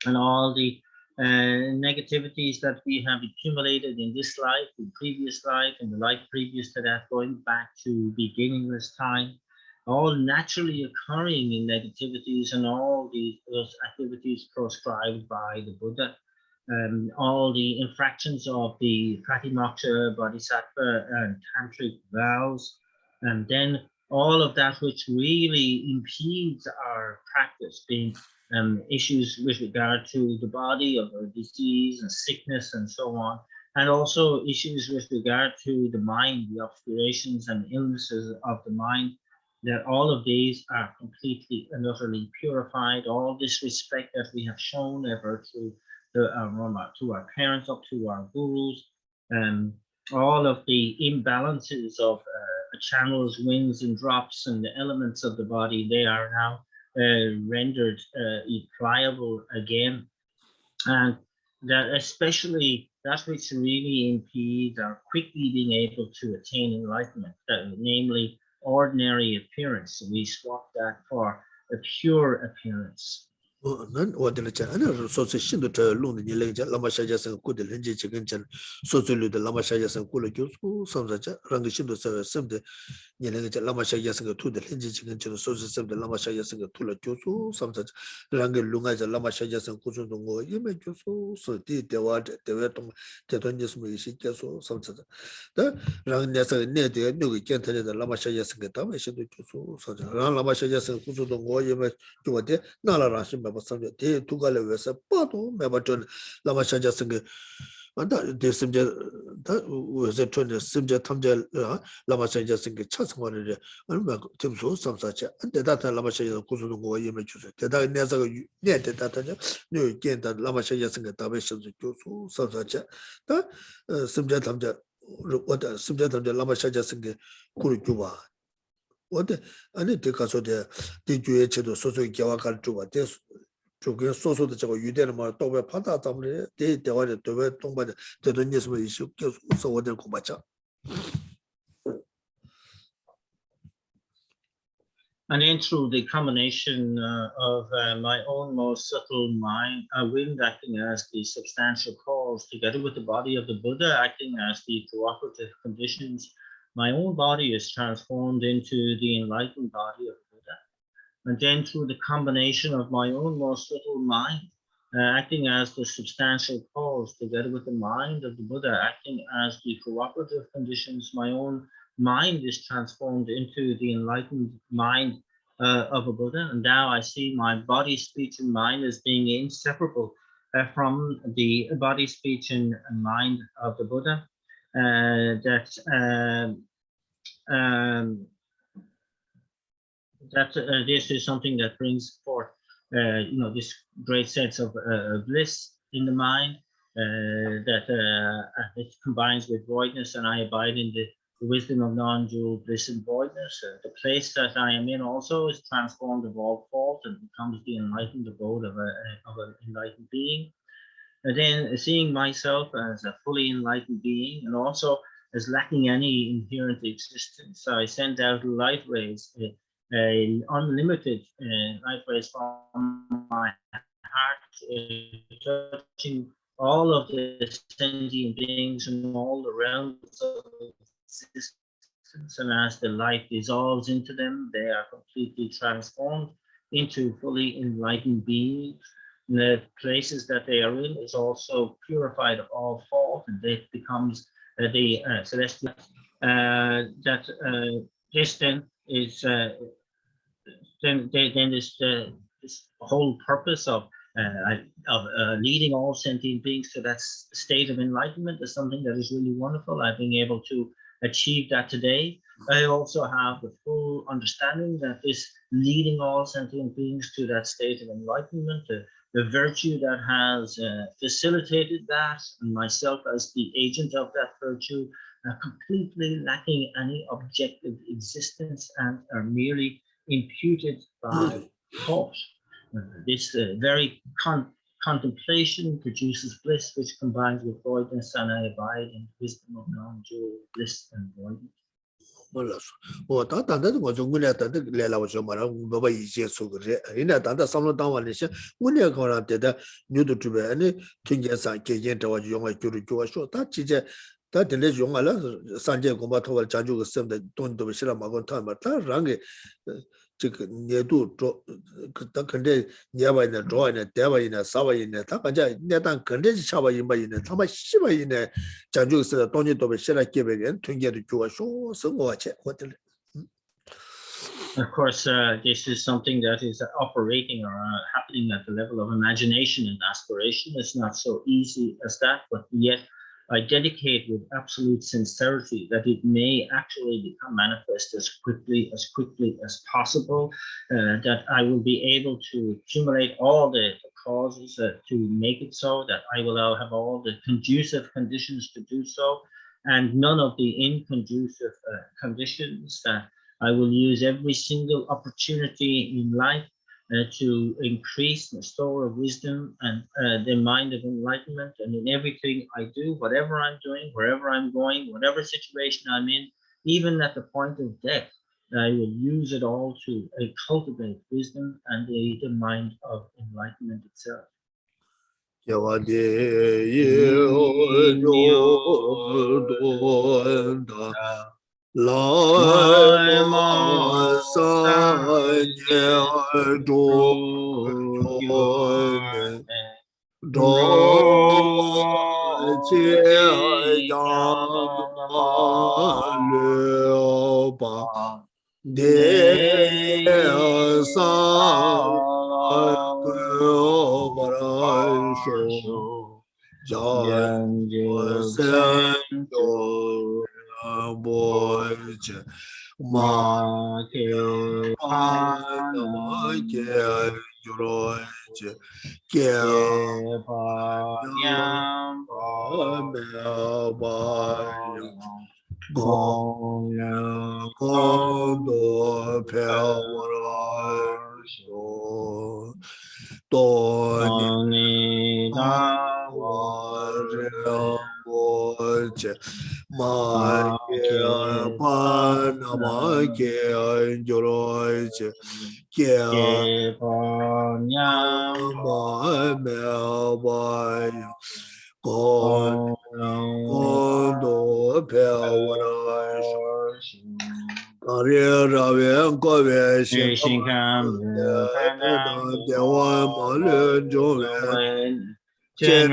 and all the negativities that we have accumulated in this life, in previous life, and the life previous to that, going back to beginningless time, all naturally occurring in negativities and all those activities prescribed by the Buddha, all the infractions of the Pratimoksha, Bodhisattva, and Tantric vows, and then all of that which really impedes our practice, being issues with regard to the body of disease and sickness and so on, and also issues with regard to the mind, the obscurations and illnesses of the mind, that all of these are completely and utterly purified. All this respect that we have shown ever to our parents, up to our gurus, all of the imbalances of channels, winds and drops and the elements of the body, they are now rendered pliable again. And that especially that which really impedes our quickly being able to attain enlightenment, namely ordinary appearance. We swap that for a pure appearance. nan wadila cha ana soso shindu ta lung ni le ja lama sha ja sang ku de len ji chigen chan soso lu de lama sha ja sang ku le gyu su samza cha rang shindu sa sem de ni le ja lama sha ja sang tu de len ji chigen chan soso sem de lama sha ja sang tu le gyu su samza cha rang lunga ja lama sha ja sang ku su dong go yi me gyu su so di de wa de we tong de don ji su me shi ge su samza cha da rang ne sa ne de nu ge gen ta de lama sha ja sang da me shindu gyu su so ja rang lama sha ja sang ku su dong go yi me gyu de na la ra shi 대 두갈에 왜서 빠도 매버전 라마샤자 생게 안다 대심제 다 왜서 전에 심제 탐제 라마샤자 생게 차성원을 얼마 점수 삼사체 안데다타 라마샤자 고수는 거 예매 주세 대다 내서 내대다타냐 네 견다 라마샤자 생게 답에 선수 교수 삼사체 다 심제 탐제 어다 심제 탐제 라마샤자 생게 고를 줘봐 어때 아니 대가서대 대주의 제도 소소의 개화갈 줘봐 조금 소소도 저거 유대는 말 또왜 파다 담을 대 대화를 또왜 동반에 되던 예수의 이슈 계속 소원을 고마자. And then through the combination of my own most subtle mind, wind acting as the substantial cause, together with the body of the Buddha acting as the cooperative conditions, my own body is transformed into the enlightened body of the Buddha. And then through the combination of my own most subtle mind, acting as the substantial cause, together with the mind of the Buddha acting as the cooperative conditions, my own mind is transformed into the enlightened mind of a Buddha. And now I see my body, speech, and mind as being inseparable from the body, speech, and mind of the Buddha. This is something that brings forth, this great sense of bliss in the mind, that it combines with voidness, and I abide in the wisdom of non-dual bliss and voidness. The place that I am in also is transformed of all fault and becomes the enlightened abode of an enlightened being. And then seeing myself as a fully enlightened being and also as lacking any inherent existence, I send out light rays, unlimited light rays from my heart, touching all of the sentient beings and all the realms of existence. And as the light dissolves into them, they are completely transformed into fully enlightened beings. And the places that they are in is also purified of all fault, and it becomes the celestial. This then is then this whole purpose of leading all sentient beings to that state of enlightenment is something that is really wonderful. I've been able to achieve that today. I also have the full understanding that this leading all sentient beings to that state of enlightenment, the virtue that has facilitated that, and myself as the agent of that virtue, completely lacking any objective existence and are merely imputed by thought. This very contemplation produces bliss, which combines with voidness, and I abide in wisdom of non-dual bliss and voidness. 다 딜레 용알아 산제 공부 토벌 자주 그 돈도 싫어 먹은 타마 다 랑게 지금 내도 그다 근데 내바이나 조아이나 대바이나 사바이나 다 가자 내단 근데 차바이바이나 타마 시바이나 자주 그 돈도 싫어 개베겐 통계도 주어서 성공하체 호텔. Of course, this is something that is operating or happening at the level of imagination and aspiration. It's not so easy as that, but yet I dedicate with absolute sincerity, that it may actually become manifest as quickly as possible, that I will be able to accumulate all the causes to make it so, that I will have all the conducive conditions to do so, and none of the inconducive conditions, that I will use every single opportunity in life to increase the store of wisdom and the mind of enlightenment. And in everything I do, whatever I'm doing, wherever I'm going, whatever situation I'm in, even at the point of death, I will use it all to cultivate wisdom and the mind of enlightenment itself. Lai ma sa nye do che yang le ba de sa ko bara sho yang sen do bo che ma ke pa na ke yoro che ke pa nyam pa me ba gong gong do pe wa sho do ni da wa re bo che ma ke pa na ma ke yoro che ke pa nyam ma me ba gong gong do pe wa sho Kare rawe kowe shinkam dewa malu jove chen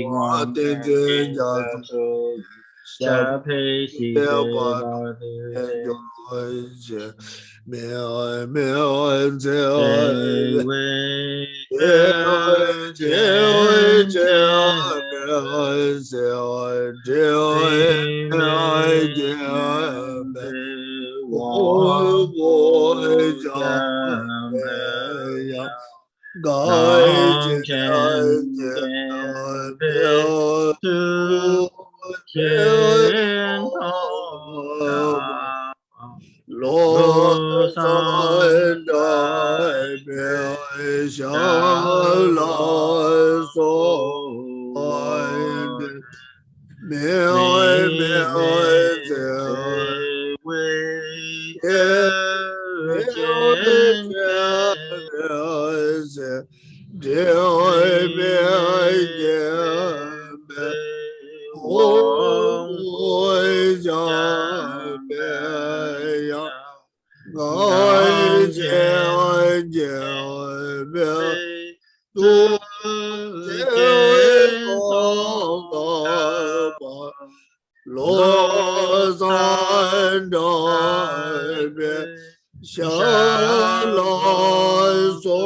wa tenzen jazu shape ba me me ze Lo san dai me sha la so me ze we Lo san dai me sha la so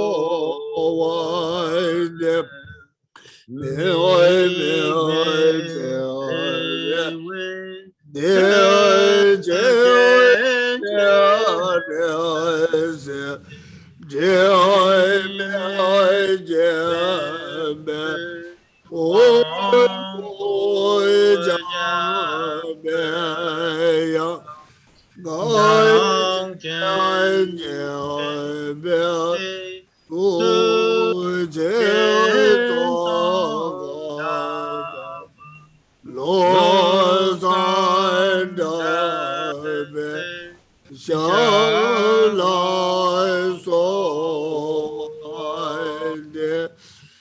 Lo san da be sha la so de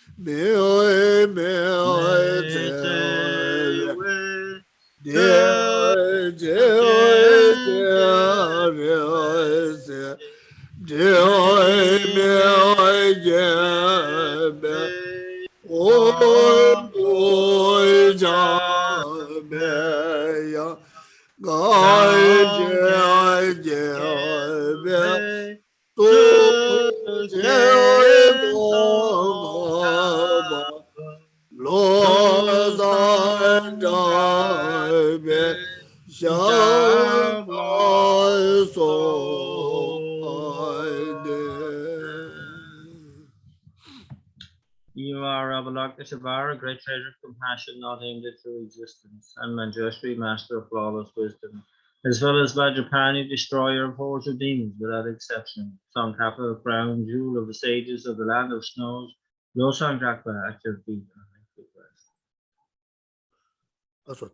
me Lo san 샤 알소 You are Avalokiteshvara, great treasure of compassion, not aimed at true existence, and Manjushri, master of flawless wisdom, as well as Vajrapani, destroyer of hordes of demons without exception, Sankapa, crown jewel of the sages of the land of snows, Losang Jakpa at your feet. 아소